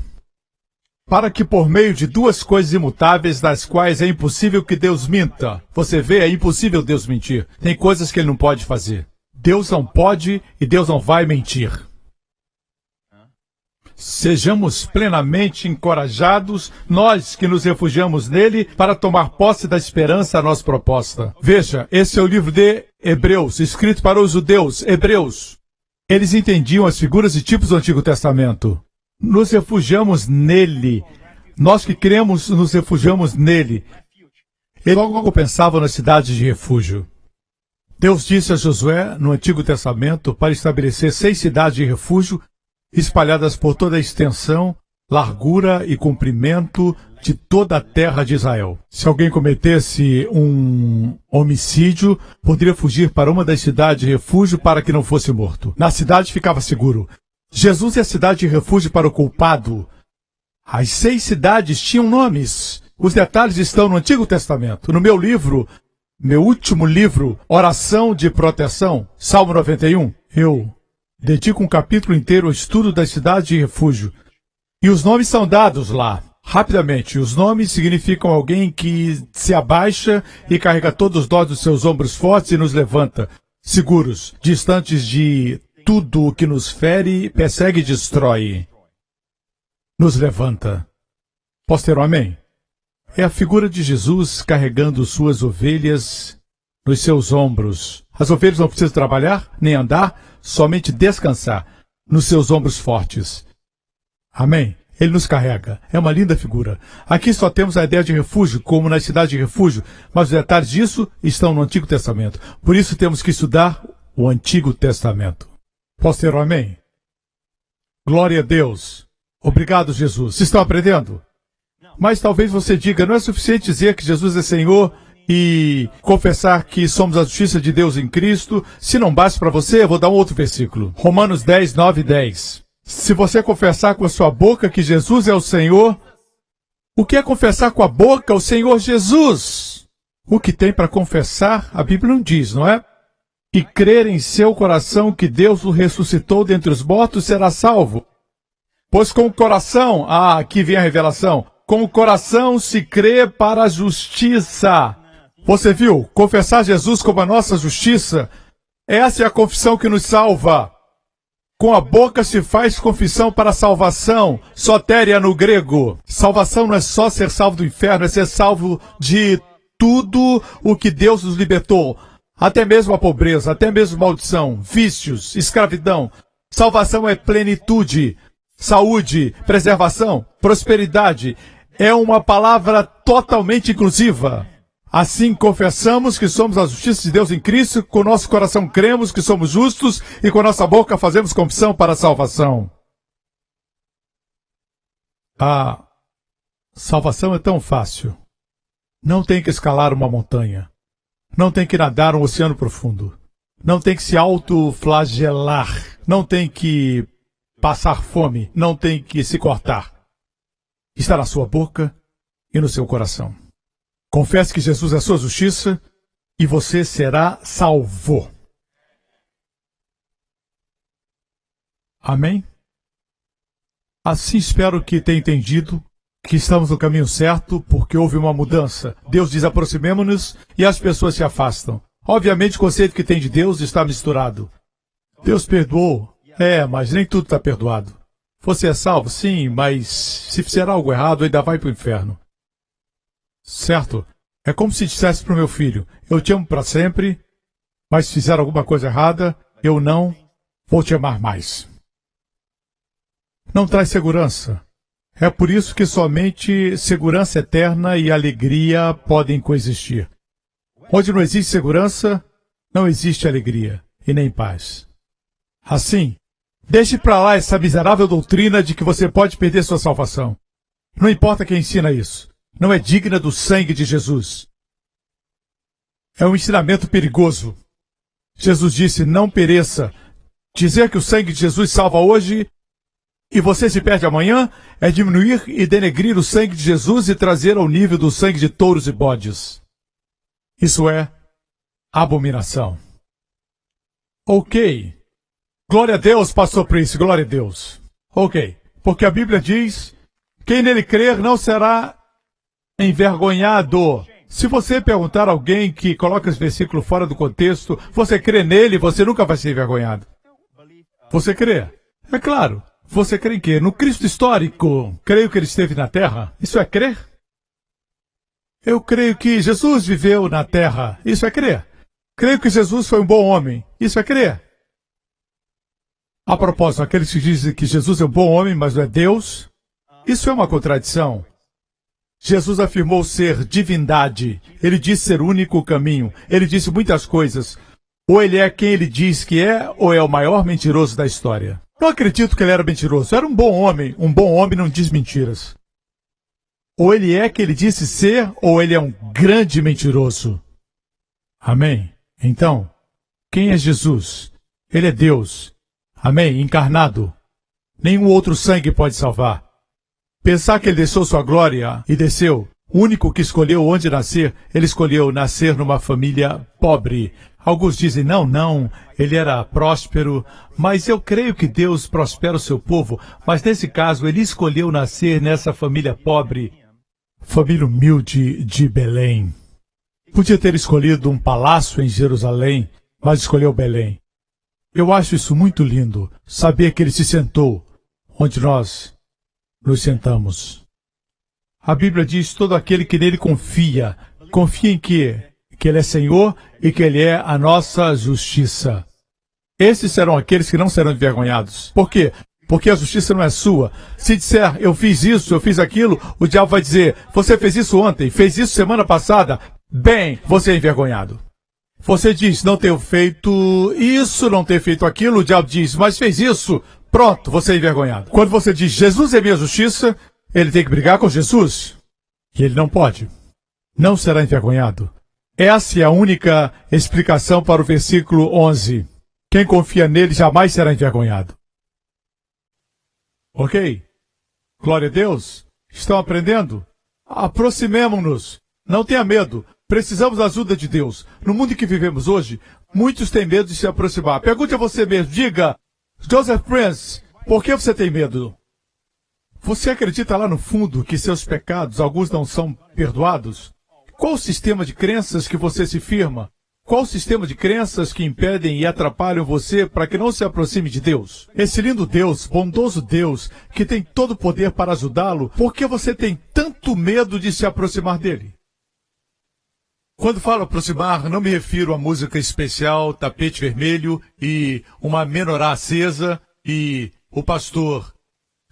Para que por meio de duas coisas imutáveis, das quais é impossível que Deus minta. Você vê, é impossível Deus mentir. Tem coisas que Ele não pode fazer. Deus não pode e Deus não vai mentir. Sejamos plenamente encorajados, nós que nos refugiamos nele, para tomar posse da esperança a nossa proposta. Veja, esse é o livro de Hebreus, escrito para os judeus, Hebreus. Eles entendiam as figuras e tipos do Antigo Testamento. Nos refugiamos nele. Nós que cremos, nos refugiamos nele. Ele logo pensava nas cidades de refúgio. Deus disse a Josué, no Antigo Testamento, para estabelecer 6 cidades de refúgio, espalhadas por toda a extensão, largura e comprimento de toda a terra de Israel. Se alguém cometesse um homicídio, poderia fugir para uma das cidades de refúgio para que não fosse morto. Na cidade ficava seguro. Jesus é a cidade de refúgio para o culpado. As 6 cidades tinham nomes. Os detalhes estão no Antigo Testamento. No meu livro, meu último livro, Oração de Proteção, Salmo 91, eu dedico um capítulo inteiro ao estudo das cidades de refúgio. E os nomes são dados lá. Rapidamente, os nomes significam alguém que se abaixa e carrega todos os nós dos seus ombros fortes e nos levanta, seguros, distantes de tudo o que nos fere, persegue e destrói. Nos levanta. Posso ter um amém? É a figura de Jesus carregando suas ovelhas nos seus ombros. As ovelhas não precisam trabalhar, nem andar, somente descansar nos seus ombros fortes. Amém? Ele nos carrega. É uma linda figura. Aqui só temos a ideia de refúgio, como na cidade de refúgio, mas os detalhes disso estão no Antigo Testamento. Por isso temos que estudar o Antigo Testamento. Posso ter um amém? Glória a Deus. Obrigado, Jesus. Vocês estão aprendendo? Mas talvez você diga, não é suficiente dizer que Jesus é Senhor e confessar que somos a justiça de Deus em Cristo. Se não basta para você, eu vou dar um outro versículo. Romanos 10, 9 e 10. Se você confessar com a sua boca que Jesus é o Senhor, o que é confessar com a boca o Senhor Jesus? O que tem para confessar, a Bíblia não diz, não é? E crer em seu coração que Deus o ressuscitou dentre os mortos será salvo. Pois com o coração, aqui vem a revelação, com o coração se crê para a justiça. Você viu? Confessar Jesus como a nossa justiça, essa é a confissão que nos salva. Com a boca se faz confissão para a salvação, sotéria no grego. Salvação não é só ser salvo do inferno, é ser salvo de tudo o que Deus nos libertou. Até mesmo a pobreza, até mesmo maldição, vícios, escravidão. Salvação é plenitude, saúde, preservação, prosperidade. É uma palavra totalmente inclusiva. Assim confessamos que somos a justiça de Deus em Cristo, com nosso coração cremos que somos justos e com nossa boca fazemos confissão para a salvação. A salvação é tão fácil. Não tem que escalar uma montanha. Não tem que nadar um oceano profundo. Não tem que se autoflagelar. Não tem que passar fome. Não tem que se cortar. Está na sua boca e no seu coração. Confesse que Jesus é a sua justiça e você será salvo. Amém? Assim espero que tenha entendido que estamos no caminho certo porque houve uma mudança. Deus diz aproximemo-nos e as pessoas se afastam. Obviamente o conceito que tem de Deus está misturado. Deus perdoou? Mas nem tudo está perdoado. Você é salvo? Sim, mas se fizer algo errado ainda vai para o inferno. Certo? É como se dissesse para o meu filho, eu te amo para sempre, mas se fizer alguma coisa errada, eu não vou te amar mais. Não traz segurança. É por isso que somente segurança eterna e alegria podem coexistir. Onde não existe segurança, não existe alegria e nem paz. Assim, deixe para lá essa miserável doutrina de que você pode perder sua salvação. Não importa quem ensina isso. Não é digna do sangue de Jesus. É um ensinamento perigoso. Jesus disse, não pereça. Dizer que o sangue de Jesus salva hoje e você se perde amanhã é diminuir e denegrir o sangue de Jesus e trazer ao nível do sangue de touros e bodes. Isso é abominação. Ok. Glória a Deus, pastor Prince, glória a Deus. Ok. Porque a Bíblia diz, quem nele crer não será envergonhado. Se você perguntar a alguém que coloca esse versículo fora do contexto, você crê nele, você nunca vai ser envergonhado. Você crê? É claro. Você crê em quê? No Cristo histórico. Creio que ele esteve na Terra. Isso é crer? Eu creio que Jesus viveu na Terra. Isso é crer. Creio que Jesus foi um bom homem. Isso é crer. A propósito, aqueles que dizem que Jesus é um bom homem, mas não é Deus, isso é uma contradição. Jesus afirmou ser divindade. Ele disse ser o único caminho. Ele disse muitas coisas. Ou ele é quem ele diz que é, ou é o maior mentiroso da história. Não acredito que ele era mentiroso. Era um bom homem. Um bom homem não diz mentiras. Ou ele é quem ele disse ser, ou ele é um grande mentiroso. Amém? Então, quem é Jesus? Ele é Deus. Amém? Encarnado. Nenhum outro sangue pode salvar. Pensar que ele deixou sua glória e desceu, o único que escolheu onde nascer, ele escolheu nascer numa família pobre. Alguns dizem, não, ele era próspero, mas eu creio que Deus prospera o seu povo, mas nesse caso ele escolheu nascer nessa família pobre, família humilde de Belém. Podia ter escolhido um palácio em Jerusalém, mas escolheu Belém. Eu acho isso muito lindo, saber que ele se sentou onde nós nos sentamos. A Bíblia diz, todo aquele que nele confia, confia em quê? Que ele é Senhor e que ele é a nossa justiça. Esses serão aqueles que não serão envergonhados. Por quê? Porque a justiça não é sua. Se disser, eu fiz isso, eu fiz aquilo, o diabo vai dizer, você fez isso ontem, fez isso semana passada, bem, você é envergonhado. Você diz, não tenho feito isso, não tenho feito aquilo, o diabo diz, mas fez isso, pronto, você é envergonhado. Quando você diz, Jesus é minha justiça, ele tem que brigar com Jesus. E ele não pode. Não será envergonhado. Essa é a única explicação para o versículo 11. Quem confia nele jamais será envergonhado. Ok? Glória a Deus. Estão aprendendo? Aproximemo-nos. Não tenha medo. Precisamos da ajuda de Deus. No mundo em que vivemos hoje, muitos têm medo de se aproximar. Pergunte a você mesmo. Diga, Joseph Prince, por que você tem medo? Você acredita lá no fundo que seus pecados, alguns não são perdoados? Qual o sistema de crenças que você se firma? Qual o sistema de crenças que impedem e atrapalham você para que não se aproxime de Deus? Esse lindo Deus, bondoso Deus, que tem todo o poder para ajudá-lo, por que você tem tanto medo de se aproximar dele? Quando falo aproximar, não me refiro a música especial, tapete vermelho e uma menorá acesa e o pastor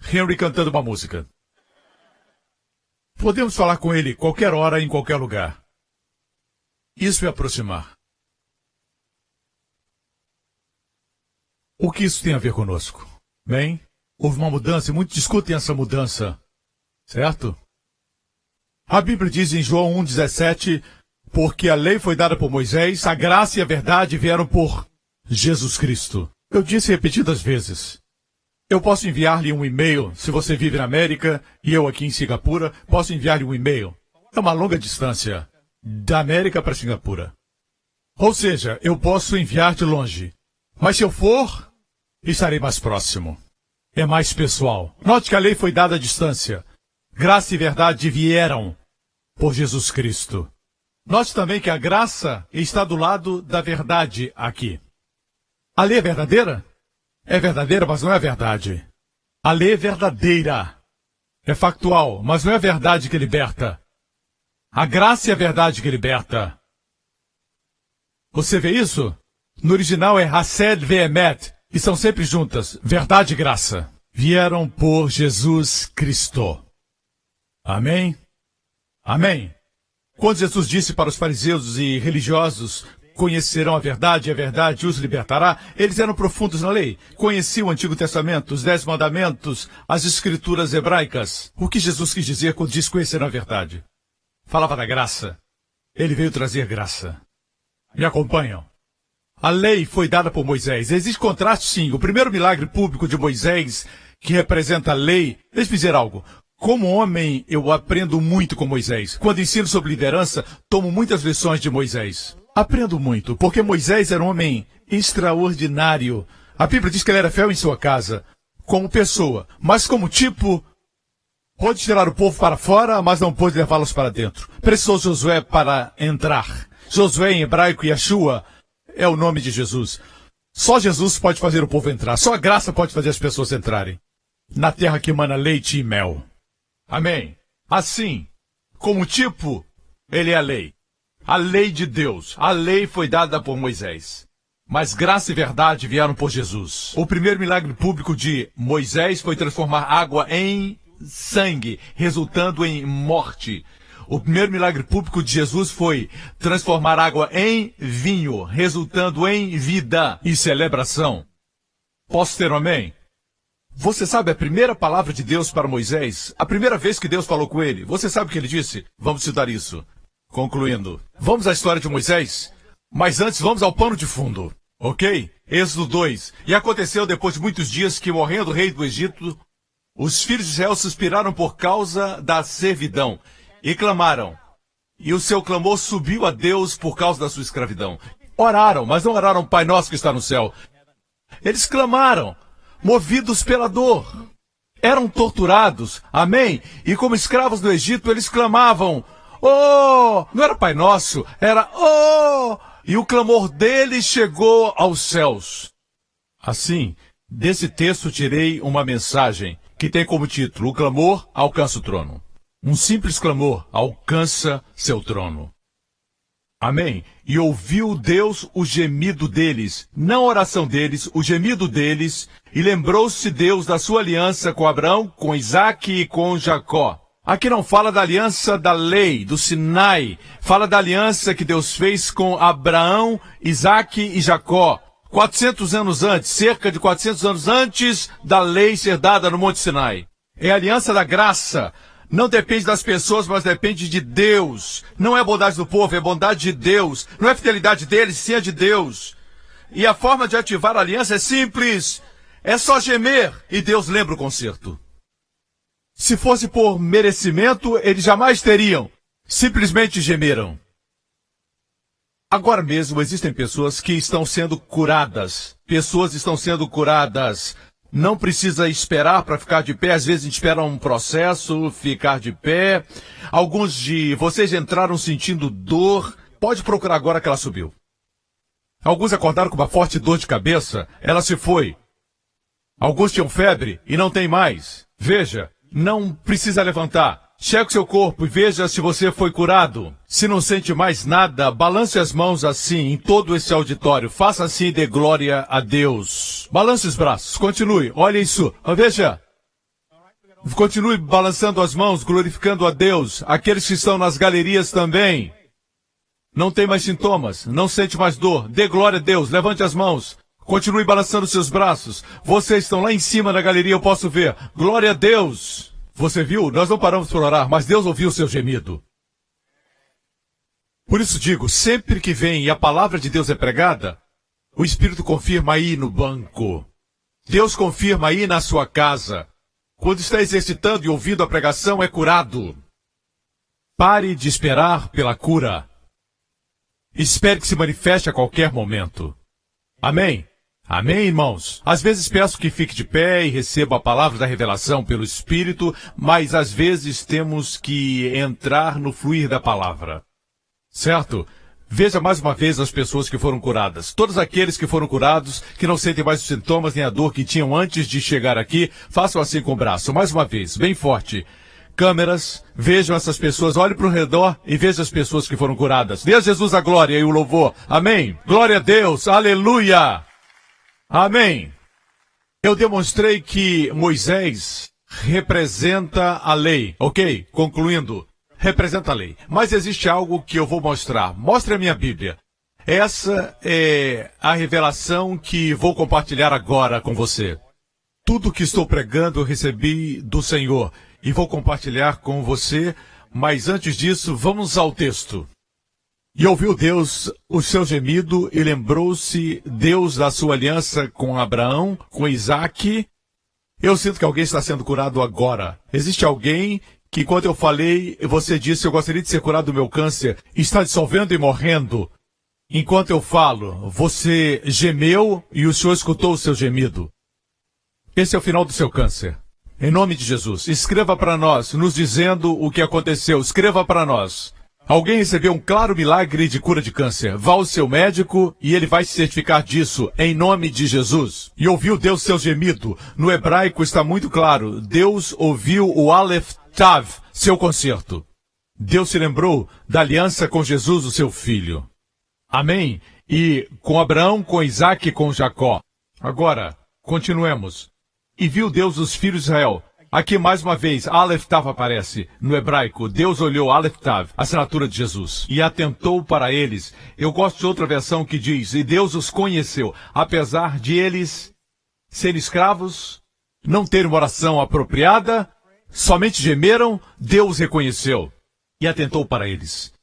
Henry cantando uma música. Podemos falar com ele qualquer hora, em qualquer lugar. Isso é aproximar. O que isso tem a ver conosco? Bem, houve uma mudança e muitos discutem essa mudança, certo? A Bíblia diz em João 1,17, porque a lei foi dada por Moisés, a graça e a verdade vieram por Jesus Cristo. Eu disse repetidas vezes. Eu posso enviar-lhe um e-mail, se você vive na América e eu aqui em Singapura, posso enviar-lhe um e-mail. É uma longa distância, da América para Singapura. Ou seja, eu posso enviar de longe. Mas se eu for, estarei mais próximo. É mais pessoal. Note que a lei foi dada à distância. Graça e verdade vieram por Jesus Cristo. Note também que a graça está do lado da verdade aqui. A lei é verdadeira? É verdadeira, mas não é verdade. A lei é verdadeira. É factual, mas não é a verdade que liberta. A graça é a verdade que liberta. Você vê isso? No original é Hased ve'emet, e são sempre juntas, verdade e graça. Vieram por Jesus Cristo. Amém? Amém. Quando Jesus disse para os fariseus e religiosos, conhecerão a verdade e a verdade os libertará, eles eram profundos na lei. Conheciam o Antigo Testamento, os 10 mandamentos, as escrituras hebraicas. O que Jesus quis dizer quando disse conhecerão a verdade? Falava da graça. Ele veio trazer graça. Me acompanham? A lei foi dada por Moisés. Existe contraste, sim. O primeiro milagre público de Moisés, que representa a lei. Deixe-me dizer algo. Como homem, eu aprendo muito com Moisés. Quando ensino sobre liderança, tomo muitas lições de Moisés. Aprendo muito, porque Moisés era um homem extraordinário. A Bíblia diz que ele era fiel em sua casa, como pessoa, mas como tipo, pôde tirar o povo para fora, mas não pôde levá-los para dentro. Precisou Josué para entrar. Josué em hebraico, Yeshua, é o nome de Jesus. Só Jesus pode fazer o povo entrar. Só a graça pode fazer as pessoas entrarem na terra que emana leite e mel. Amém. Assim, como tipo, ele é a lei. A lei de Deus. A lei foi dada por Moisés. Mas graça e verdade vieram por Jesus. O primeiro milagre público de Moisés foi transformar água em sangue, resultando em morte. O primeiro milagre público de Jesus foi transformar água em vinho, resultando em vida e celebração. Posso ter um amém? Você sabe a primeira palavra de Deus para Moisés? A primeira vez que Deus falou com ele? Você sabe o que ele disse? Vamos citar isso. Concluindo. Vamos à história de Moisés? Mas antes vamos ao pano de fundo. Ok? Êxodo 2. E aconteceu depois de muitos dias que, morrendo o rei do Egito, os filhos de Israel suspiraram por causa da servidão. E clamaram, e o seu clamor subiu a Deus por causa da sua escravidão. Oraram, mas não oraram, Pai Nosso que está no céu. Eles clamaram, movidos pela dor. Eram torturados, amém? E como escravos do Egito, eles clamavam, oh! Não era Pai Nosso, era oh! E o clamor deles chegou aos céus. Assim, desse texto tirei uma mensagem que tem como título, o clamor alcança o trono. Um simples clamor alcança seu trono. Amém? E ouviu Deus o gemido deles, não a oração deles, o gemido deles, e lembrou-se Deus da sua aliança com Abraão, com Isaque e com Jacó. Aqui não fala da aliança da lei, do Sinai, fala da aliança que Deus fez com Abraão, Isaque e Jacó. 400 anos antes, cerca de 400 anos antes da lei ser dada no Monte Sinai. É a aliança da graça. Não depende das pessoas, mas depende de Deus. Não é bondade do povo, é bondade de Deus. Não é fidelidade deles, sim é de Deus. E a forma de ativar a aliança é simples. É só gemer e Deus lembra o conserto. Se fosse por merecimento, eles jamais teriam. Simplesmente gemeram. Agora mesmo existem pessoas que estão sendo curadas. Pessoas estão sendo curadas. Não precisa esperar para ficar de pé. Às vezes a gente espera um processo, ficar de pé. Alguns de vocês entraram sentindo dor. Pode procurar agora que ela subiu. Alguns acordaram com uma forte dor de cabeça. Ela se foi. Alguns tinham febre e não tem mais. Veja, não precisa levantar. Cheque seu corpo e veja se você foi curado. Se não sente mais nada, balance as mãos assim em todo esse auditório. Faça assim e dê glória a Deus. Balance os braços. Continue. Olha isso. Veja. Continue balançando as mãos, glorificando a Deus. Aqueles que estão nas galerias também. Não tem mais sintomas. Não sente mais dor. Dê glória a Deus. Levante as mãos. Continue balançando seus braços. Vocês estão lá em cima na galeria, eu posso ver. Glória a Deus. Você viu? Nós não paramos por orar, mas Deus ouviu o seu gemido. Por isso digo, sempre que vem e a palavra de Deus é pregada, o Espírito confirma aí no banco. Deus confirma aí na sua casa. Quando está exercitando e ouvindo a pregação, é curado. Pare de esperar pela cura. Espere que se manifeste a qualquer momento. Amém? Amém, irmãos? Às vezes peço que fique de pé e receba a palavra da revelação pelo Espírito, mas às vezes temos que entrar no fluir da palavra. Certo? Veja mais uma vez as pessoas que foram curadas. Todos aqueles que foram curados, que não sentem mais os sintomas nem a dor que tinham antes de chegar aqui, façam assim com o braço. Mais uma vez, bem forte. Câmeras, vejam essas pessoas, olhem para o redor e vejam as pessoas que foram curadas. Dê a Jesus a glória e o louvor. Amém? Glória a Deus. Aleluia. Amém. Eu demonstrei que Moisés representa a lei. Ok? Concluindo. Representa a lei. Mas existe algo que eu vou mostrar. Mostre a minha Bíblia. Essa é a revelação que vou compartilhar agora com você. Tudo que estou pregando eu recebi do Senhor e vou compartilhar com você, mas antes disso, vamos ao texto. E ouviu Deus o seu gemido e lembrou-se Deus da sua aliança com Abraão, com Isaque. Eu sinto que alguém está sendo curado agora. Existe alguém que, enquanto eu falei, você disse, eu gostaria de ser curado do meu câncer, está dissolvendo e morrendo. Enquanto eu falo, você gemeu e o Senhor escutou o seu gemido. Esse é o final do seu câncer. Em nome de Jesus, escreva para nós, nos dizendo o que aconteceu. Escreva para nós. Alguém recebeu um claro milagre de cura de câncer. Vá ao seu médico e ele vai se certificar disso, em nome de Jesus. E ouviu Deus seu gemido. No hebraico está muito claro. Deus ouviu o Aleph Tav, seu concerto. Deus se lembrou da aliança com Jesus, o seu filho. Amém? E com Abraão, com Isaque e com Jacó. Agora, continuemos. E viu Deus os filhos de Israel. Aqui mais uma vez, Aleph Tav aparece. No hebraico, Deus olhou Aleph Tav, a assinatura de Jesus, e atentou para eles. Eu gosto de outra versão que diz, e Deus os conheceu, apesar de eles serem escravos, não terem uma oração apropriada, somente gemeram, Deus reconheceu e atentou para eles.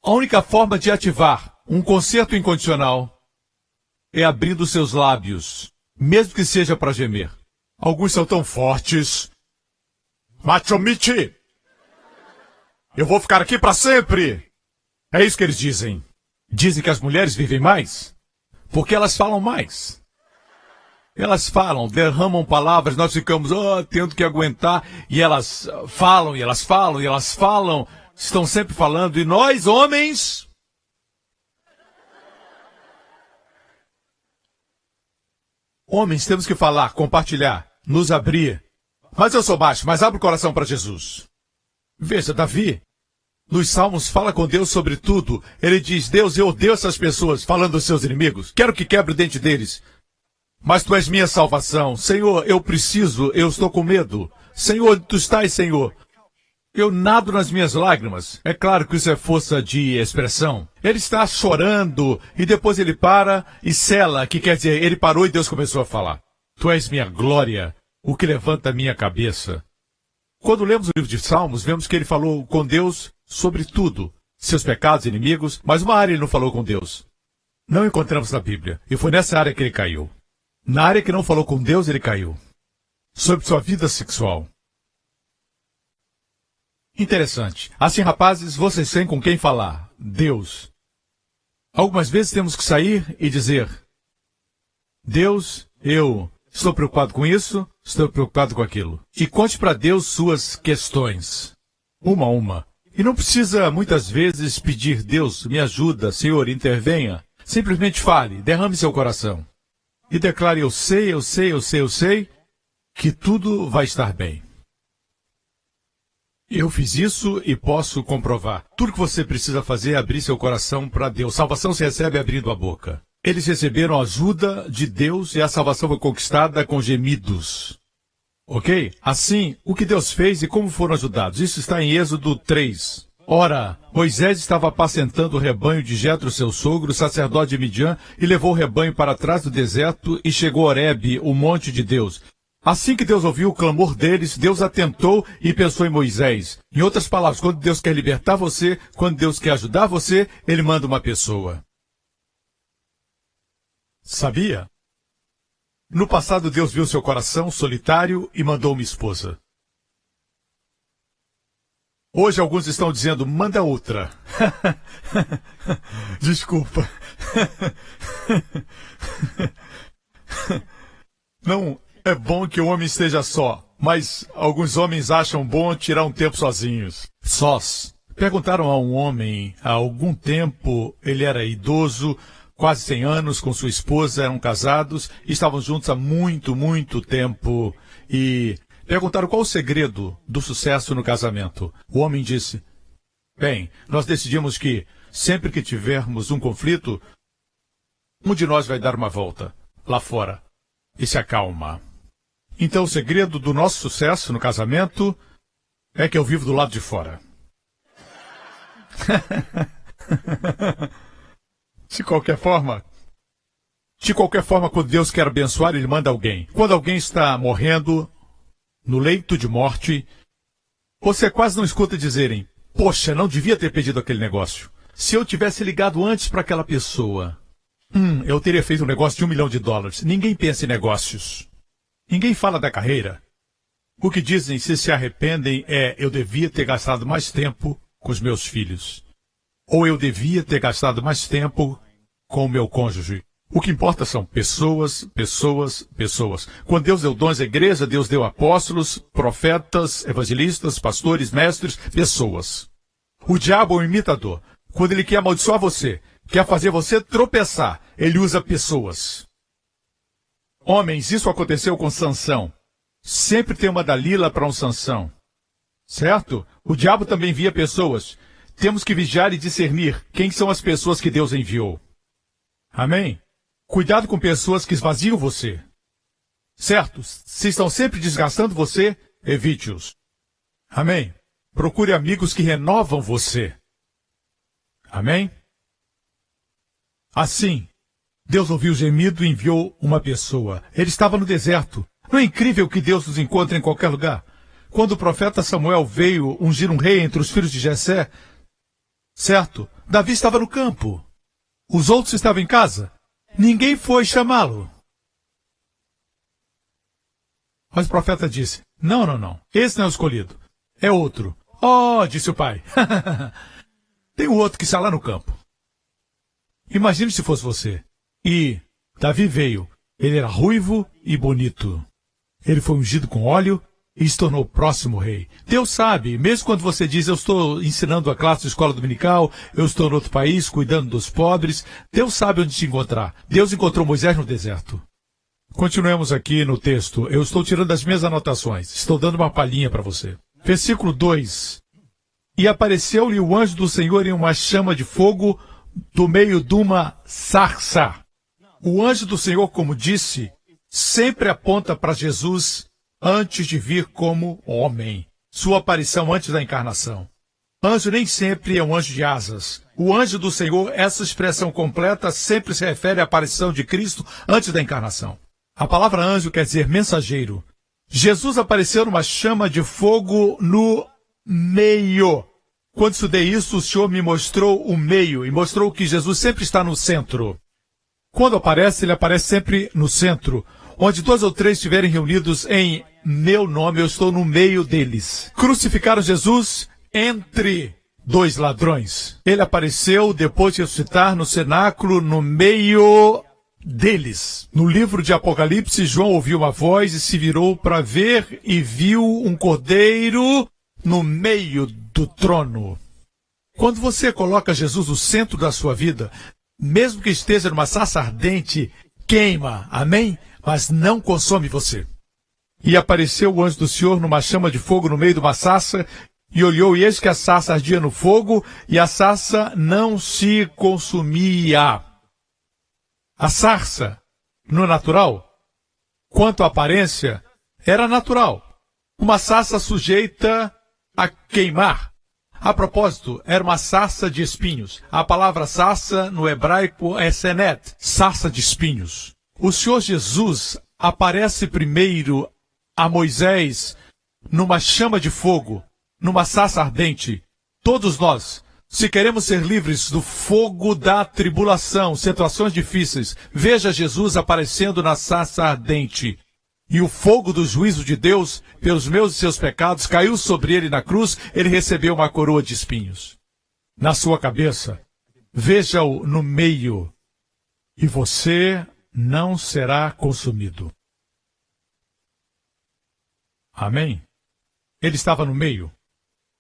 A única forma de ativar um concerto incondicional é abrindo seus lábios, mesmo que seja para gemer. Alguns são tão fortes. Machomichi! Eu vou ficar aqui para sempre! É isso que eles dizem. Dizem que as mulheres vivem mais, porque elas falam mais. Elas falam, derramam palavras, nós ficamos tendo que aguentar, e elas falam, e elas falam, e elas falam, estão sempre falando, e nós, homens... Homens, temos que falar, compartilhar, nos abrir. Mas eu sou baixo, mas abre o coração para Jesus. Veja, Davi, nos Salmos, fala com Deus sobre tudo. Ele diz, Deus, eu odeio essas pessoas, falando dos seus inimigos. Quero que quebre o dente deles. Mas tu és minha salvação. Senhor, eu preciso, eu estou com medo. Senhor, tu estás, Senhor. Eu nado nas minhas lágrimas. É claro que isso é força de expressão. Ele está chorando e depois ele para e sela, que quer dizer, ele parou e Deus começou a falar. Tu és minha glória, o que levanta a minha cabeça. Quando lemos o livro de Salmos, vemos que ele falou com Deus sobre tudo. Seus pecados, inimigos, mas uma área ele não falou com Deus. Não encontramos na Bíblia. E foi nessa área que ele caiu. Na área que não falou com Deus, ele caiu. Sobre sua vida sexual. Interessante. Assim, rapazes, vocês têm com quem falar. Deus. Algumas vezes temos que sair e dizer, Deus, eu Estou preocupado com isso, estou preocupado com aquilo. E conte para Deus suas questões, uma a uma. E não precisa, muitas vezes, pedir: Deus, me ajuda, Senhor, intervenha. Simplesmente fale, derrame seu coração. E declare: eu sei, que tudo vai estar bem. Eu fiz isso e posso comprovar. Tudo que você precisa fazer é abrir seu coração para Deus. Salvação se recebe abrindo a boca. Eles receberam a ajuda de Deus e a salvação foi conquistada com gemidos. Ok? Assim, o que Deus fez e como foram ajudados. Isso está em Êxodo 3. Ora, Moisés estava apacentando o rebanho de Jetro, seu sogro, sacerdote de Midian, e levou o rebanho para trás do deserto e chegou a Horebe, o monte de Deus. Assim que Deus ouviu o clamor deles, Deus atentou e pensou em Moisés. Em outras palavras, quando Deus quer libertar você, quando Deus quer ajudar você, Ele manda uma pessoa. Sabia? No passado, Deus viu seu coração solitário e mandou uma esposa. Hoje, alguns estão dizendo: manda outra. Desculpa. Não é bom que o homem esteja só, mas alguns homens acham bom tirar um tempo sozinhos. Sós. Perguntaram a um homem, há algum tempo, ele era idoso, quase 100 anos, com sua esposa, eram casados, estavam juntos há muito tempo, e perguntaram qual o segredo do sucesso no casamento. O homem disse: bem, nós decidimos que, sempre que tivermos um conflito, um de nós vai dar uma volta, lá fora, e se acalma. Então o segredo do nosso sucesso no casamento é que eu vivo do lado de fora. De qualquer forma, quando Deus quer abençoar, Ele manda alguém. Quando alguém está morrendo, no leito de morte, você quase não escuta dizerem: poxa, não devia ter pedido aquele negócio. Se eu tivesse ligado antes para aquela pessoa, eu teria feito um negócio de $1 milhão. Ninguém pensa em negócios. Ninguém fala da carreira. O que dizem, se arrependem, é: eu devia ter gastado mais tempo com os meus filhos. Ou eu devia ter gastado mais tempo com o meu cônjuge. O que importa são pessoas. Quando Deus deu dons à igreja, Deus deu apóstolos, profetas, evangelistas, pastores, mestres, pessoas. O diabo é um imitador. Quando ele quer amaldiçoar você, quer fazer você tropeçar, ele usa pessoas. Homens, isso aconteceu com Sansão. Sempre tem uma Dalila para um Sansão. Certo? O diabo também envia pessoas. Temos que vigiar e discernir quem são as pessoas que Deus enviou. Amém? Cuidado com pessoas que esvaziam você. Certo? Se estão sempre desgastando você, evite-os. Amém? Procure amigos que renovam você. Amém? Assim, Deus ouviu o gemido e enviou uma pessoa. Ele estava no deserto. Não é incrível que Deus nos encontre em qualquer lugar? Quando o profeta Samuel veio ungir um rei entre os filhos de Jessé, certo? Davi estava no campo. Os outros estavam em casa. Ninguém foi chamá-lo. Mas o profeta disse: não. Esse não é o escolhido. É outro. Oh, disse o pai. Tem um outro que está lá no campo. Imagine se fosse você. E Davi veio. Ele era ruivo e bonito. Ele foi ungido com óleo e se tornou o próximo rei. Deus sabe, mesmo quando você diz: eu estou ensinando a classe de escola dominical, eu estou em outro país, cuidando dos pobres, Deus sabe onde te encontrar. Deus encontrou Moisés no deserto. Continuemos aqui no texto. Eu estou tirando as minhas anotações. Estou dando uma palhinha para você. Versículo 2. E apareceu-lhe o anjo do Senhor em uma chama de fogo do meio de uma sarça. O anjo do Senhor, como disse, sempre aponta para Jesus antes de vir como homem. Sua aparição antes da encarnação. Anjo nem sempre é um anjo de asas. O anjo do Senhor, essa expressão completa, sempre se refere à aparição de Cristo antes da encarnação. A palavra anjo quer dizer mensageiro. Jesus apareceu numa chama de fogo no meio. Quando estudei isso, o Senhor me mostrou o meio e mostrou que Jesus sempre está no centro. Quando aparece, ele aparece sempre no centro. Onde 2 ou 3 estiverem reunidos em meu nome, eu estou no meio deles. Crucificaram Jesus entre 2 ladrões. Ele apareceu, depois de ressuscitar, no cenáculo, no meio deles. No livro de Apocalipse, João ouviu uma voz e se virou para ver e viu um cordeiro no meio do trono. Quando você coloca Jesus no centro da sua vida, mesmo que esteja numa sarça ardente, queima, amém? Mas não consome você. E apareceu o anjo do Senhor numa chama de fogo no meio de uma sarça, e olhou, e eis que a sarça ardia no fogo, e a sarça não se consumia. A sarça, no natural, quanto à aparência, era natural. Uma sarça sujeita a queimar. A propósito, era uma sarça de espinhos. A palavra sarça no hebraico é senet, sarça de espinhos. O Senhor Jesus aparece primeiro a Moisés numa chama de fogo, numa sarça ardente. Todos nós, se queremos ser livres do fogo da tribulação, situações difíceis, veja Jesus aparecendo na sarça ardente. E o fogo do juízo de Deus, pelos meus e seus pecados, caiu sobre ele na cruz, ele recebeu uma coroa de espinhos. Na sua cabeça, veja-o no meio, e você não será consumido. Amém? Ele estava no meio.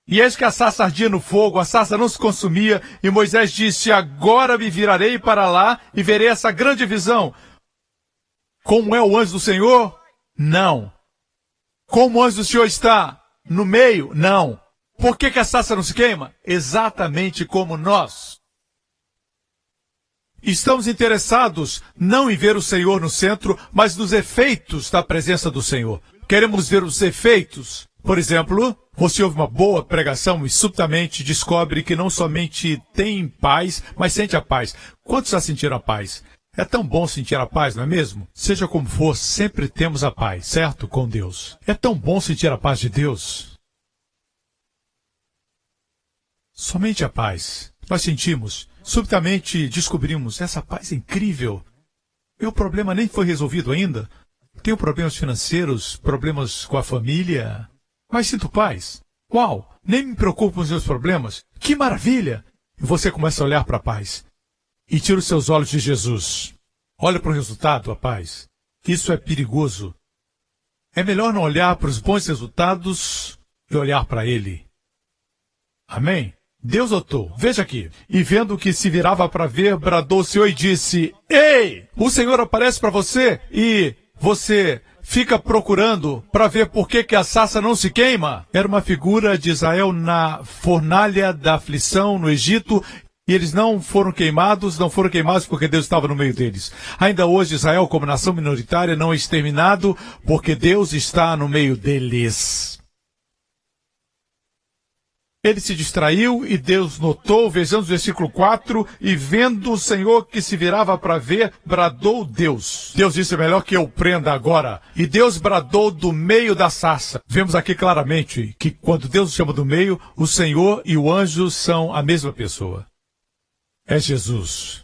E eis que a sarça ardia no fogo, a sarça não se consumia, e Moisés disse, agora me virarei para lá e verei essa grande visão. Como é o anjo do Senhor? Não. Como o anjo do Senhor está? No meio? Não. Por que a sarça não se queima? Exatamente como nós. Estamos interessados não em ver o Senhor no centro, mas nos efeitos da presença do Senhor. Queremos ver os efeitos. Por exemplo, você ouve uma boa pregação e subitamente descobre que não somente tem paz, mas sente a paz. Quantos já sentiram a paz? É tão bom sentir a paz, não é mesmo? Seja como for, sempre temos a paz, certo? Com Deus. É tão bom sentir a paz de Deus. Somente a paz. Nós sentimos, subitamente descobrimos, essa paz é incrível. Meu problema nem foi resolvido ainda. Tenho problemas financeiros, problemas com a família, mas sinto paz. Uau, nem me preocupo com os meus problemas. Que maravilha! E você começa a olhar para a paz. E tira os seus olhos de Jesus. Olha para o resultado, a paz. Isso é perigoso. É melhor não olhar para os bons resultados e olhar para Ele. Amém? Deus notou, veja aqui. E vendo que se virava para ver, bradou o Senhor e disse, ei, o Senhor aparece para você e você fica procurando para ver por que a sarça não se queima. Era uma figura de Israel na fornalha da aflição no Egito. E eles não foram queimados porque Deus estava no meio deles. Ainda hoje Israel, como nação minoritária, não é exterminado porque Deus está no meio deles. Ele se distraiu e Deus notou, vejamos o versículo 4, e vendo o Senhor que se virava para ver, bradou Deus. Deus disse, é melhor que eu prenda agora. E Deus bradou do meio da sarça. Vemos aqui claramente que quando Deus chama do meio, o Senhor e o anjo são a mesma pessoa. É Jesus.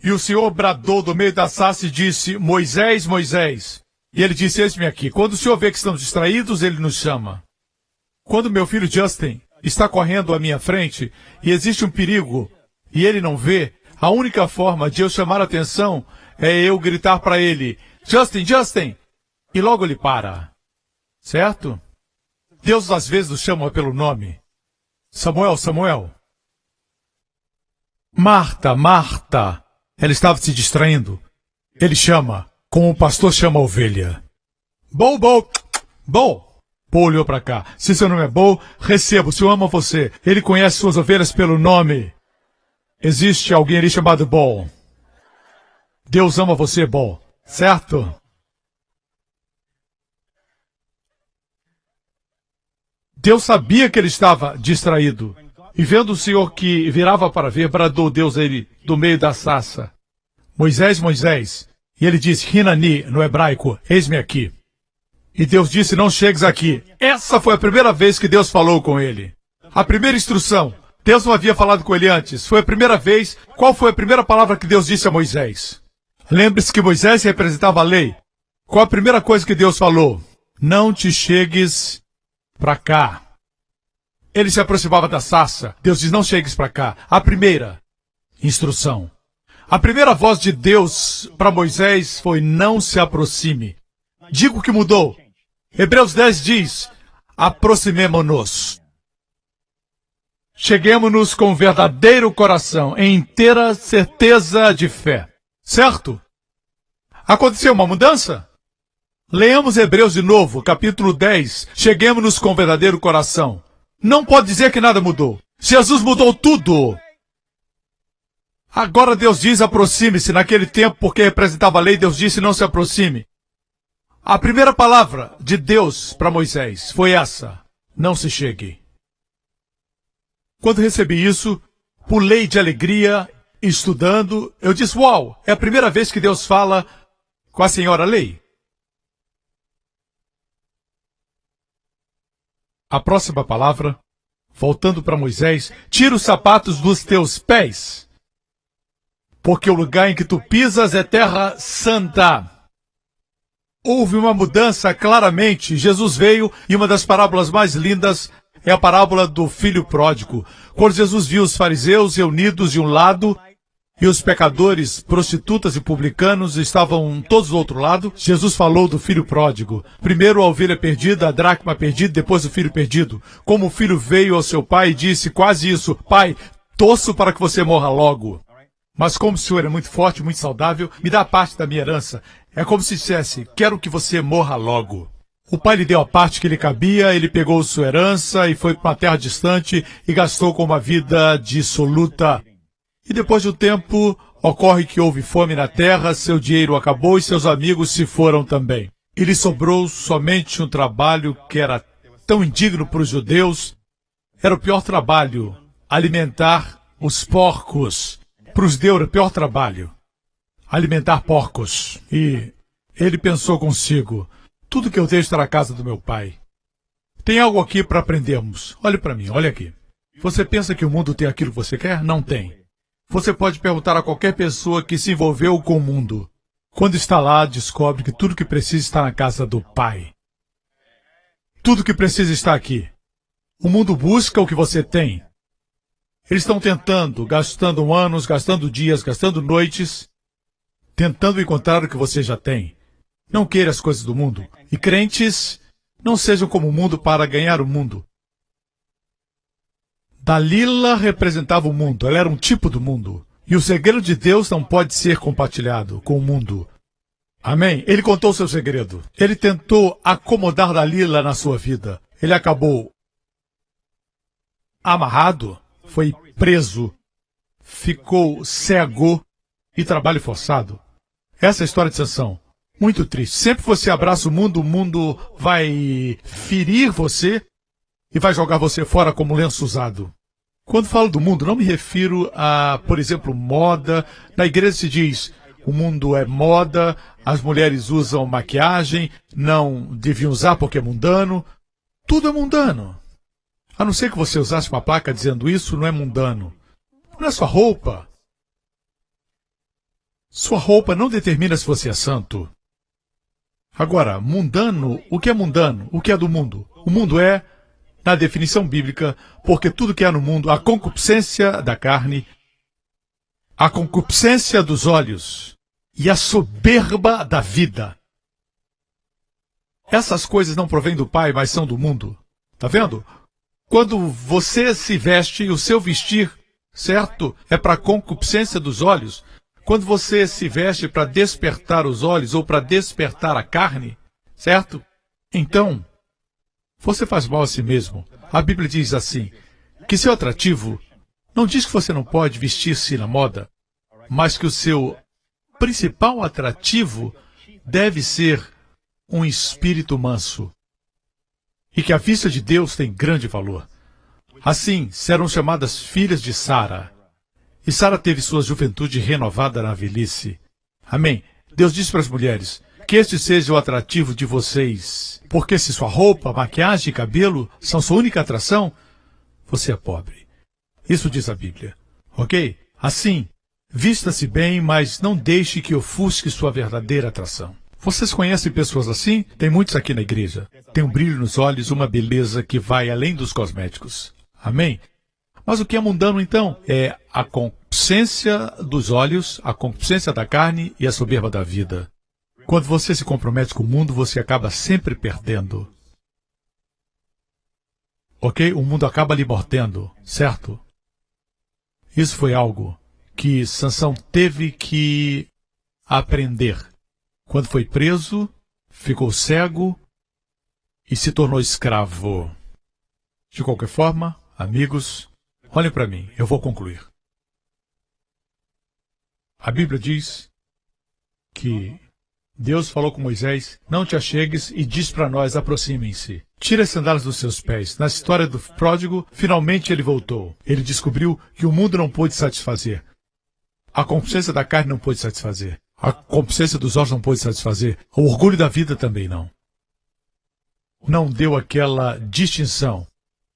E o Senhor bradou do meio da sarça e disse, Moisés, Moisés. E ele disse, eis-me aqui. Quando o Senhor vê que estamos distraídos, ele nos chama. Quando meu filho Justin está correndo à minha frente e existe um perigo e ele não vê, a única forma de eu chamar a atenção é eu gritar para ele, Justin, Justin! E logo ele para. Certo? Deus às vezes nos chama pelo nome. Samuel, Samuel. Marta, Marta. Ela estava se distraindo. Ele chama, como o pastor chama a ovelha. Bo, Bo, Bo. Bo olhou para cá. Se seu nome é Bo, receba, o Senhor ama você. Ele conhece suas ovelhas pelo nome. Existe alguém ali chamado Bo. Deus ama você, Bo. Certo? Deus sabia que ele estava distraído. E vendo o Senhor que virava para ver, bradou Deus a ele do meio da sarça. Moisés, Moisés. E ele disse, Hinani, no hebraico, eis-me aqui. E Deus disse, não chegues aqui. Essa foi a primeira vez que Deus falou com ele. A primeira instrução. Deus não havia falado com ele antes. Foi a primeira vez. Qual foi a primeira palavra que Deus disse a Moisés? Lembre-se que Moisés representava a lei. Qual a primeira coisa que Deus falou? Não te chegues para cá. Ele se aproximava da sarça. Deus diz, não chegues para cá. A primeira instrução. A primeira voz de Deus para Moisés foi: não se aproxime. Digo que mudou. Hebreus 10 diz: aproximemo-nos. Cheguemo-nos com verdadeiro coração, em inteira certeza de fé. Certo? Aconteceu uma mudança? Leamos Hebreus de novo, capítulo 10. Cheguemo-nos com verdadeiro coração. Não pode dizer que nada mudou. Jesus mudou tudo. Agora Deus diz: aproxime-se. Naquele tempo, porque representava a lei, Deus disse: não se aproxime. A primeira palavra de Deus para Moisés foi essa: não se chegue. Quando recebi isso, pulei de alegria, estudando. Eu disse: uau, é a primeira vez que Deus fala com a senhora lei. A próxima palavra, voltando para Moisés: tira os sapatos dos teus pés, porque o lugar em que tu pisas é terra santa. Houve uma mudança claramente. Jesus veio, e uma das parábolas mais lindas é a parábola do filho pródigo. Quando Jesus viu os fariseus reunidos de um lado e os pecadores, prostitutas e publicanos estavam todos do outro lado, Jesus falou do filho pródigo. Primeiro a ovelha perdida, a dracma perdida, depois o filho perdido. Como o filho veio ao seu pai e disse quase isso: pai, torço para que você morra logo. Mas como o senhor é muito forte, muito saudável, me dá parte da minha herança. É como se dissesse: quero que você morra logo. O pai lhe deu a parte que lhe cabia, ele pegou sua herança e foi para uma terra distante e gastou com uma vida dissoluta. E depois de um tempo, ocorre que houve fome na terra, seu dinheiro acabou e seus amigos se foram também. E lhe sobrou somente um trabalho que era tão indigno para os judeus. Era o pior trabalho: alimentar os porcos. Para os judeus era o pior trabalho: alimentar porcos. E ele pensou consigo: tudo que eu tenho está na casa do meu pai. Tem algo aqui para aprendermos. Olhe para mim, olha aqui. Você pensa que o mundo tem aquilo que você quer? Não tem. Você pode perguntar a qualquer pessoa que se envolveu com o mundo. Quando está lá, descobre que tudo que precisa está na casa do pai. Tudo que precisa está aqui. O mundo busca o que você tem. Eles estão tentando, gastando anos, gastando dias, gastando noites, tentando encontrar o que você já tem. Não queira as coisas do mundo. E crentes não sejam como o mundo para ganhar o mundo. Dalila representava o mundo, ela era um tipo do mundo. E o segredo de Deus não pode ser compartilhado com o mundo. Amém? Ele contou seu segredo. Ele tentou acomodar Dalila na sua vida. Ele acabou amarrado, foi preso, ficou cego e trabalho forçado. Essa é a história de Sansão. Muito triste. Sempre que você abraça o mundo vai ferir você e vai jogar você fora como lenço usado. Quando falo do mundo, não me refiro a, por exemplo, moda. Na igreja se diz: o mundo é moda, as mulheres usam maquiagem, não deviam usar porque é mundano. Tudo é mundano. A não ser que você usasse uma placa dizendo: isso não é mundano. Não é sua roupa. Sua roupa não determina se você é santo. Agora, mundano, o que é mundano? O que é do mundo? O mundo é, na definição bíblica, porque tudo que há no mundo, a concupiscência da carne, a concupiscência dos olhos e a soberba da vida. Essas coisas não provêm do Pai, mas são do mundo. Tá vendo? Quando você se veste, o seu vestir, certo, é para a concupiscência dos olhos. Quando você se veste para despertar os olhos ou para despertar a carne, certo? Então, você faz mal a si mesmo. A Bíblia diz assim, que seu atrativo não diz que você não pode vestir-se na moda, mas que o seu principal atrativo deve ser um espírito manso. E que a vista de Deus tem grande valor. Assim, serão chamadas filhas de Sara. E Sara teve sua juventude renovada na velhice. Amém. Deus diz para as mulheres que este seja o atrativo de vocês. Porque se sua roupa, maquiagem e cabelo são sua única atração, você é pobre. Isso diz a Bíblia. Ok? Assim, vista-se bem, mas não deixe que ofusque sua verdadeira atração. Vocês conhecem pessoas assim? Tem muitos aqui na igreja. Tem um brilho nos olhos, uma beleza que vai além dos cosméticos. Amém? Mas o que é mundano, então? É a concupiscência dos olhos, a concupiscência da carne e a soberba da vida. Quando você se compromete com o mundo, você acaba sempre perdendo. Ok? O mundo acaba lhe mordendo, certo? Isso foi algo que Sansão teve que aprender. Quando foi preso, ficou cego e se tornou escravo. De qualquer forma, amigos, olhem para mim, eu vou concluir. A Bíblia diz que Deus falou com Moisés: não te achegues, e diz para nós: aproximem-se. Tire as sandálias dos seus pés. Na história do pródigo, finalmente ele voltou. Ele descobriu que o mundo não pôde satisfazer. A concupiscência da carne não pôde satisfazer. A concupiscência dos olhos não pôde satisfazer. O orgulho da vida também não. Não deu aquela distinção,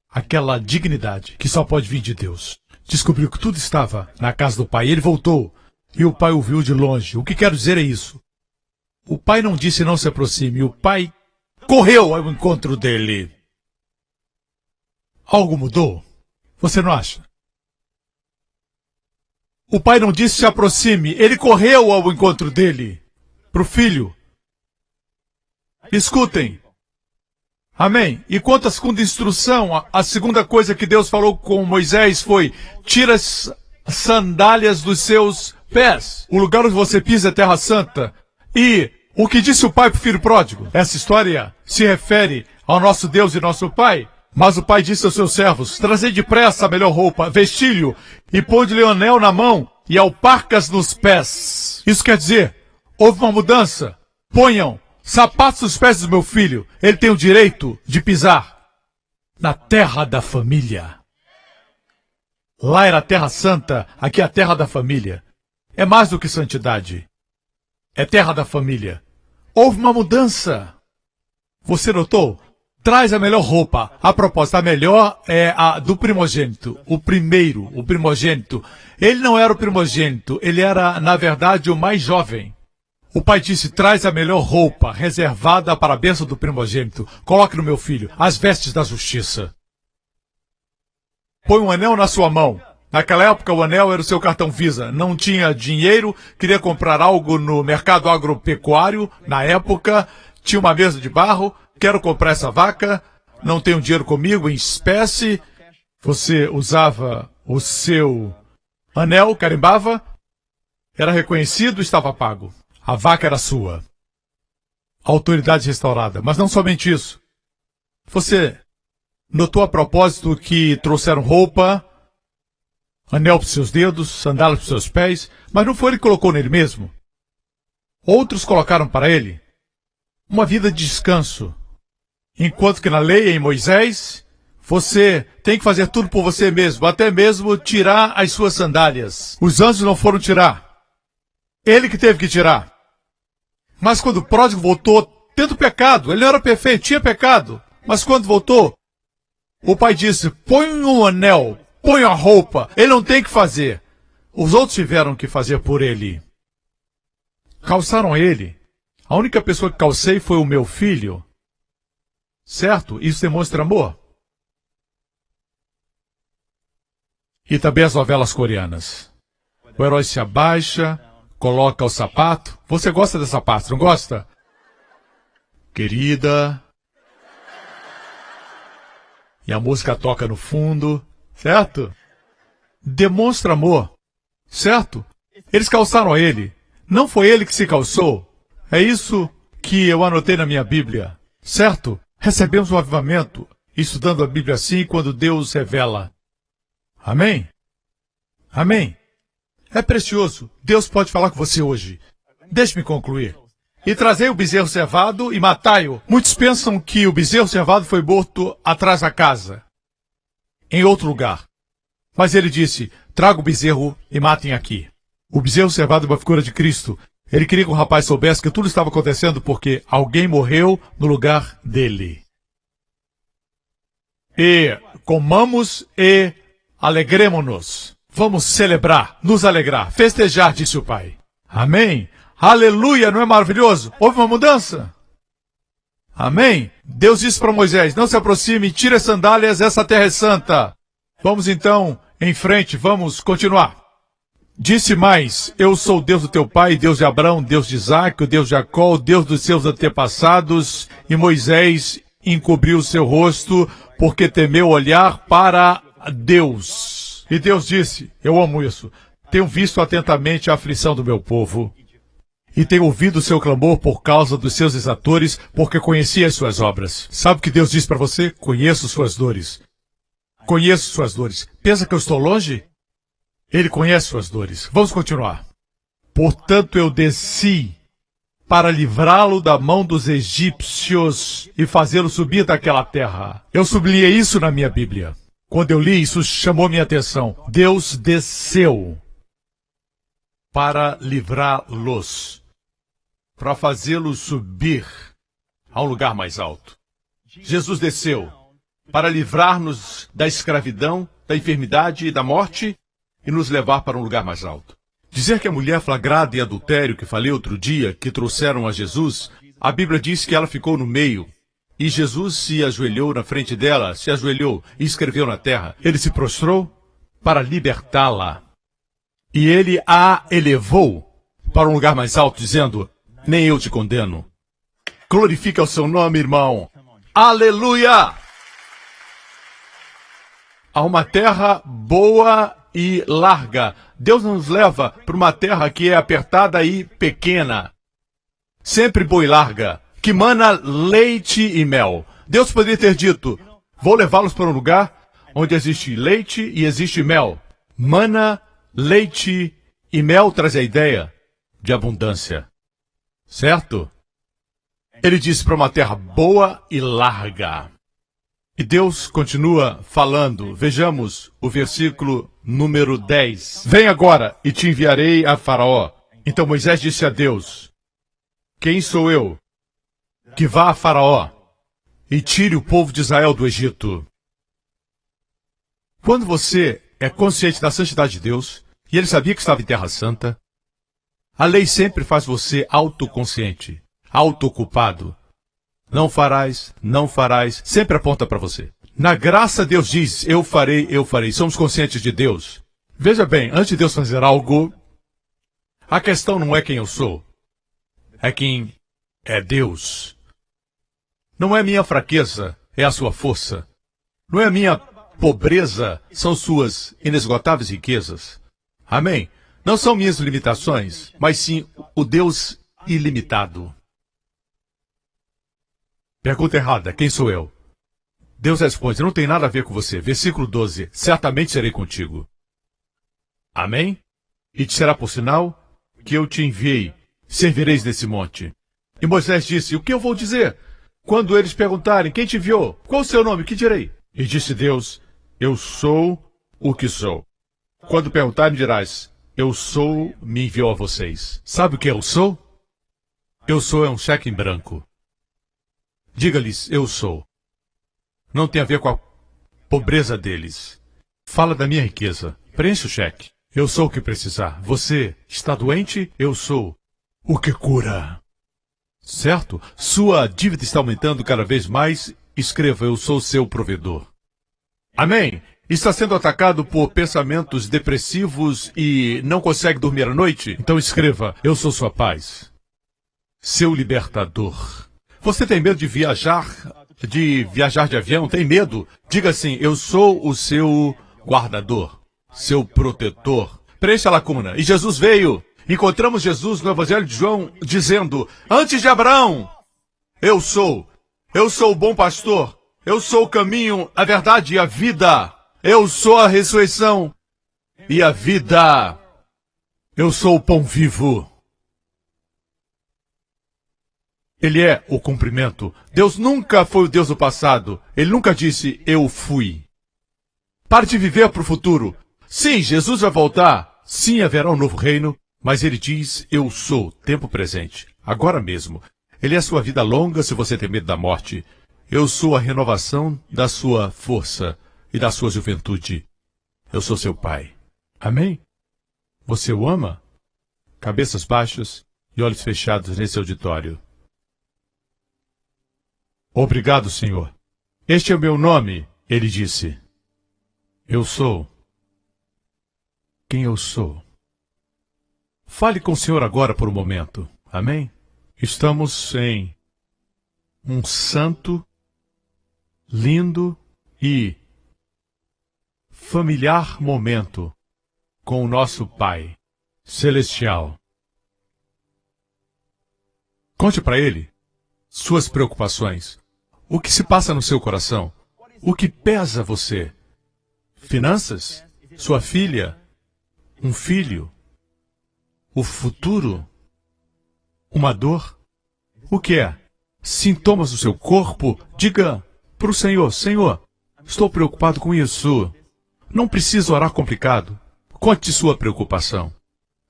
aquela dignidade que só pode vir de Deus. Descobriu que tudo estava na casa do pai. Ele voltou e o pai o viu de longe. O que quero dizer é isso. O pai não disse não se aproxime. O pai correu ao encontro dele. Algo mudou? Você não acha? O pai não disse se aproxime. Ele correu ao encontro dele. Para o filho. Escutem. Amém? E quanto à segunda instrução, a segunda coisa que Deus falou com Moisés foi: tira as sandálias dos seus pés. O lugar onde você pisa é terra santa. E o que disse o pai para o filho pródigo? Essa história se refere ao nosso Deus e nosso Pai. Mas o pai disse aos seus servos: trazei depressa a melhor roupa, vestilho, e ponde-lhe um anel na mão e alparcas nos pés. Isso quer dizer, houve uma mudança. Ponham sapatos nos pés do meu filho. Ele tem o direito de pisar na terra da família. Lá era a terra santa, aqui é a terra da família. É mais do que santidade. É terra da família. Houve uma mudança. Você notou? Traz a melhor roupa. A propósito, a melhor é a do primogênito. O primeiro, o primogênito. Ele não era o primogênito, ele era, na verdade, o mais jovem. O pai disse: traz a melhor roupa, reservada para a bênção do primogênito. Coloque no meu filho as vestes da justiça. Põe um anel na sua mão. Naquela época, o anel era o seu cartão Visa. Não tinha dinheiro, queria comprar algo no mercado agropecuário. Na época, tinha uma mesa de barro. Quero comprar essa vaca, não tenho dinheiro comigo em espécie. Você usava o seu anel, carimbava, era reconhecido, estava pago. A vaca era sua. A autoridade restaurada. Mas não somente isso. Você notou a propósito que trouxeram roupa, anel para os seus dedos, sandálias para os seus pés, mas não foi ele que colocou nele mesmo. Outros colocaram para ele uma vida de descanso. Enquanto que na lei, em Moisés, você tem que fazer tudo por você mesmo, até mesmo tirar as suas sandálias. Os anjos não foram tirar. Ele que teve que tirar. Mas quando o pródigo voltou, tendo pecado, ele não era perfeito, tinha pecado. Mas quando voltou, o pai disse: põe um anel, põe a roupa, ele não tem que fazer. Os outros tiveram que fazer por ele. Calçaram ele. A única pessoa que calcei foi o meu filho. Certo? Isso demonstra amor. E também as novelas coreanas. O herói se abaixa, coloca o sapato. Você gosta dessa parte, não gosta? Querida. E a música toca no fundo, certo? Demonstra amor, certo? Eles calçaram ele. Não foi ele que se calçou. É isso que eu anotei na minha Bíblia, certo? Recebemos o avivamento estudando a Bíblia assim quando Deus revela. Amém? Amém? É precioso. Deus pode falar com você hoje. Deixe-me concluir. E trazei o bezerro cevado e matai-o. Muitos pensam que o bezerro cevado foi morto atrás da casa, em outro lugar. Mas ele disse: traga o bezerro e matem aqui. O bezerro cevado é uma figura de Cristo. Ele queria que o rapaz soubesse que tudo estava acontecendo porque alguém morreu no lugar dele. E comamos e alegremo-nos. Vamos celebrar, nos alegrar, festejar, disse o pai. Amém? Aleluia, não é maravilhoso? Houve uma mudança? Amém? Deus disse para Moisés: não se aproxime, tire as sandálias, essa terra é santa. Vamos então Em frente, vamos continuar. Disse mais, eu sou o Deus do teu pai, Deus de Abraão, Deus de Isaque, o Deus de Jacó, o Deus dos seus antepassados. E Moisés encobriu seu rosto, porque temeu olhar para Deus. E Deus disse, eu amo isso, tenho visto atentamente a aflição do meu povo, e tenho ouvido o seu clamor por causa dos seus exatores, porque conheci as suas obras. Sabe o que Deus diz para você? Conheço suas dores. Conheço suas dores. Pensa que eu estou longe? Ele conhece suas dores. Vamos continuar. Portanto, eu desci para livrá-lo da mão dos egípcios e fazê-lo subir daquela terra. Eu sublinhei isso na minha Bíblia. Quando eu li, isso chamou minha atenção. Deus desceu para livrá-los, para fazê-los subir a um lugar mais alto. Jesus desceu para livrar-nos da escravidão, da enfermidade e da morte e nos levar para um lugar mais alto. Dizer que a mulher flagrada em adultério que falei outro dia, que trouxeram a Jesus, a Bíblia diz que ela ficou no meio. E Jesus se ajoelhou na frente dela, se ajoelhou e escreveu na terra. Ele se prostrou para libertá-la. E ele a elevou para um lugar mais alto, dizendo, nem eu te condeno. Glorifica o seu nome, irmão. Aleluia! Há uma terra boa e larga. Deus nos leva para uma terra que é apertada e pequena. Sempre boa e larga, que mana leite e mel. Deus poderia ter dito, vou levá-los para um lugar onde existe leite e existe mel. Mana, leite e mel traz a ideia de abundância. Certo? Ele disse para uma terra boa e larga. E Deus continua falando. Vejamos o versículo número 10. Vem agora e te enviarei a Faraó. Então Moisés disse a Deus, quem sou eu que vá a Faraó e tire o povo de Israel do Egito? Quando você é consciente da santidade de Deus, e ele sabia que estava em Terra Santa, a lei sempre faz você autoconsciente, autoocupado. Não farás, não farás, sempre aponta para você. Na graça, Deus diz, eu farei, eu farei. Somos conscientes de Deus. Veja bem, antes de Deus fazer algo, a questão não é quem eu sou, é quem é Deus. Não é minha fraqueza, é a sua força. Não é minha pobreza, são suas inesgotáveis riquezas. Amém? Não são minhas limitações, mas sim o Deus ilimitado. Pergunta errada, quem sou eu? Deus responde, não tem nada a ver com você. Versículo 12, certamente serei contigo. Amém? E te será por sinal que eu te enviei, servireis nesse monte. E Moisés disse, o que eu vou dizer? Quando eles perguntarem, quem te enviou? Qual o seu nome? Que direi? E disse Deus, eu sou o que sou. Quando perguntarem, dirás, eu sou, me enviou a vocês. Sabe o que eu sou? Eu sou é um cheque em branco. Diga-lhes, eu sou. Não tem a ver com a pobreza deles. Fala da minha riqueza. Preencha o cheque. Eu sou o que precisar. Você está doente? Eu sou o que cura. Certo? Sua dívida está aumentando cada vez mais. Escreva, eu sou seu provedor. Amém? Está sendo atacado por pensamentos depressivos e não consegue dormir à noite? Então escreva, eu sou sua paz. Seu libertador. Você tem medo de viajar de avião? Tem medo? Diga assim, eu sou o seu guardador, seu protetor. Preencha a lacuna. E Jesus veio. Encontramos Jesus no Evangelho de João dizendo, antes de Abraão, eu sou o bom pastor, eu sou o caminho, a verdade e a vida. Eu sou a ressurreição e a vida. Eu sou o pão vivo. Ele é o cumprimento. Deus nunca foi o Deus do passado. Ele nunca disse, eu fui. Pare de viver para o futuro. Sim, Jesus vai voltar. Sim, haverá um novo reino. Mas ele diz, eu sou, tempo presente, agora mesmo. Ele é a sua vida longa se você tem medo da morte. Eu sou a renovação da sua força e da sua juventude. Eu sou seu pai. Amém? Você o ama? Cabeças baixas e olhos fechados nesse auditório. Obrigado, Senhor. Este é o meu nome, ele disse. Eu sou quem eu sou. Fale com o Senhor agora por um momento. Amém? Estamos em um santo, lindo e familiar momento com o nosso Pai Celestial. Conte para Ele suas preocupações. O que se passa no seu coração? O que pesa você? Finanças? Sua filha? Um filho? O futuro? Uma dor? O que é? Sintomas do seu corpo? Diga para o Senhor: Senhor, estou preocupado com isso. Não precisa orar complicado. Conte sua preocupação.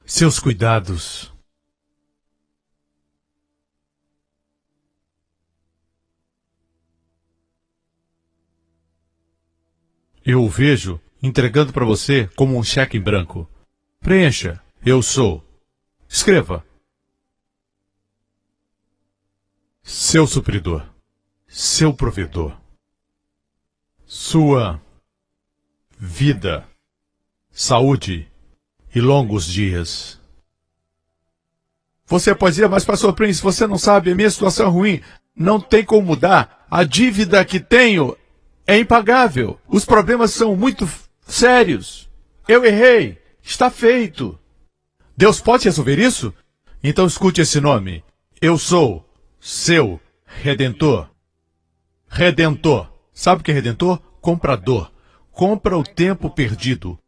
Seus cuidados. Eu o vejo entregando para você como um cheque em branco. Preencha. Eu sou. Escreva. Seu supridor. Seu provedor. Sua vida, saúde e longos dias. Você pode dizer: mas pastor Prince, você não sabe, a minha situação é ruim, não tem como mudar, a dívida que tenho é impagável, os problemas são muito sérios, eu errei, está feito. Deus pode resolver isso? Então escute esse nome: eu sou seu Redentor. Redentor. Sabe o que é Redentor? Comprador. Compra o tempo perdido.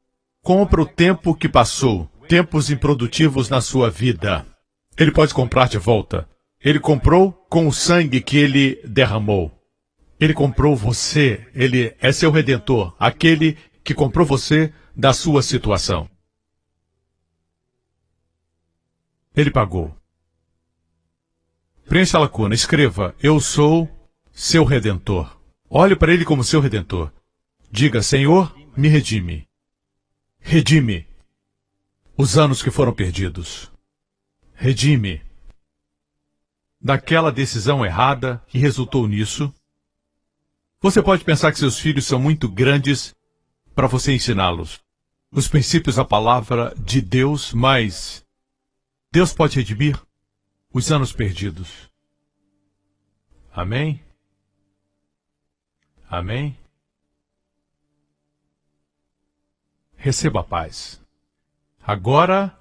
Compra o tempo que passou. Tempos improdutivos na sua vida. Ele pode comprar de volta. Ele comprou com o sangue que ele derramou. Ele comprou você. Ele é seu Redentor. Aquele que comprou você da sua situação. Ele pagou. Preencha a lacuna. Escreva: eu sou seu Redentor. Olhe para ele como seu Redentor. Diga: Senhor, me redime. Redime os anos que foram perdidos. Redime daquela decisão errada que resultou nisso. Você pode pensar que seus filhos são muito grandes para você ensiná-los os princípios da palavra de Deus, mas Deus pode redimir os anos perdidos. Amém? Amém? Receba a paz. Agora,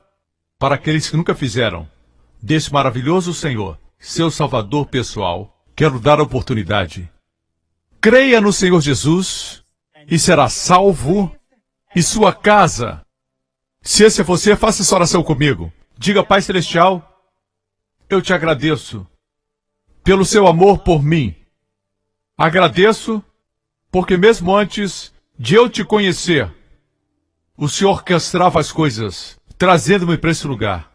para aqueles que nunca fizeram desse maravilhoso Senhor seu Salvador pessoal, quero dar a oportunidade. Creia no Senhor Jesus e será salvo, e sua casa. Se esse é você, faça essa oração comigo. Diga: Pai Celestial, eu te agradeço pelo seu amor por mim. Agradeço porque mesmo antes de eu te conhecer, o Senhor orquestrava as coisas, trazendo-me para esse lugar,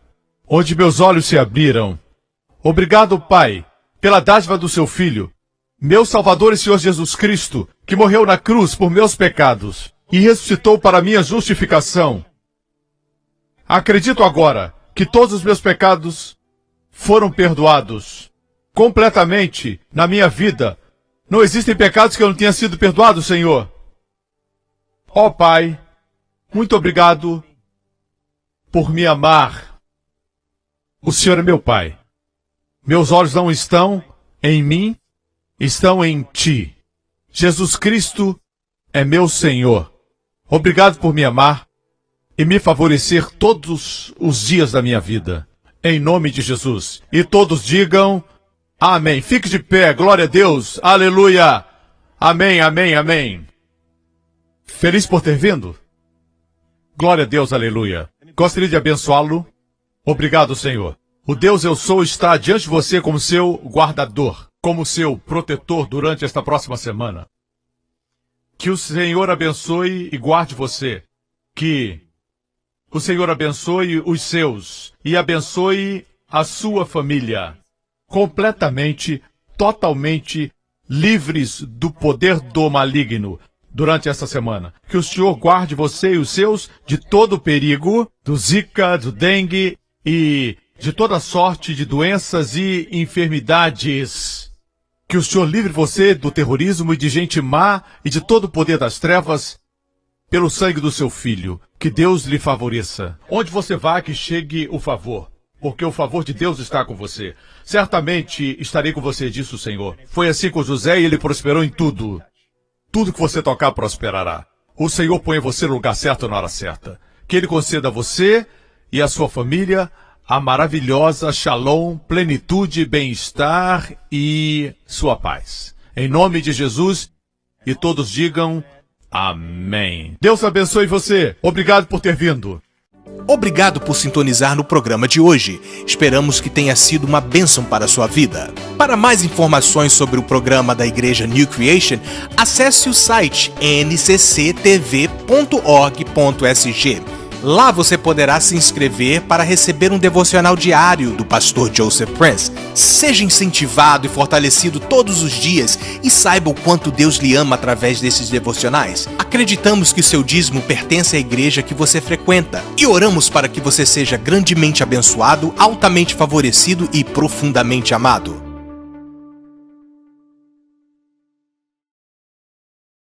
onde meus olhos se abriram. Obrigado, Pai, pela dádiva do seu Filho, meu Salvador e Senhor Jesus Cristo, que morreu na cruz por meus pecados e ressuscitou para minha justificação. Acredito agora que todos os meus pecados foram perdoados completamente na minha vida. Não existem pecados que eu não tenha sido perdoado, Senhor. Ó Pai, muito obrigado por me amar. O Senhor é meu Pai. Meus olhos não estão em mim, estão em Ti. Jesus Cristo é meu Senhor. Obrigado por me amar e me favorecer todos os dias da minha vida. Em nome de Jesus. E todos digam amém. Fique de pé. Glória a Deus. Aleluia. Amém, amém, amém. Feliz por ter vindo? Glória a Deus, aleluia. Gostaria de abençoá-lo. Obrigado, Senhor. O Deus eu sou está diante de você como seu guardador, como seu protetor durante esta próxima semana. Que o Senhor abençoe e guarde você. Que o Senhor abençoe os seus e abençoe a sua família. Completamente, totalmente livres do poder do maligno durante essa semana. Que o Senhor guarde você e os seus de todo o perigo, do Zika, do dengue e de toda sorte de doenças e enfermidades. Que o Senhor livre você do terrorismo e de gente má e de todo o poder das trevas. pelo sangue do seu filho. Que Deus lhe favoreça. Onde você vá, que chegue o favor, porque o favor de Deus está com você. Certamente estarei com você, disse o Senhor. Foi assim com José e ele prosperou em tudo. Tudo que você tocar prosperará. O Senhor põe você no lugar certo na hora certa. Que Ele conceda a você e a sua família a maravilhosa shalom, plenitude, bem-estar e sua paz. Em nome de Jesus, e todos digam amém. Deus abençoe você. Obrigado por ter vindo. Obrigado por sintonizar no programa de hoje. Esperamos que tenha sido uma bênção para a sua vida. Para mais informações sobre o programa da Igreja New Creation, acesse o site ncctv.org.sg. Lá você poderá se inscrever para receber um devocional diário do pastor Joseph Prince. Seja incentivado e fortalecido todos os dias e saiba o quanto Deus lhe ama através desses devocionais. Acreditamos que seu dízimo pertence à igreja que você frequenta e oramos para que você seja grandemente abençoado, altamente favorecido e profundamente amado.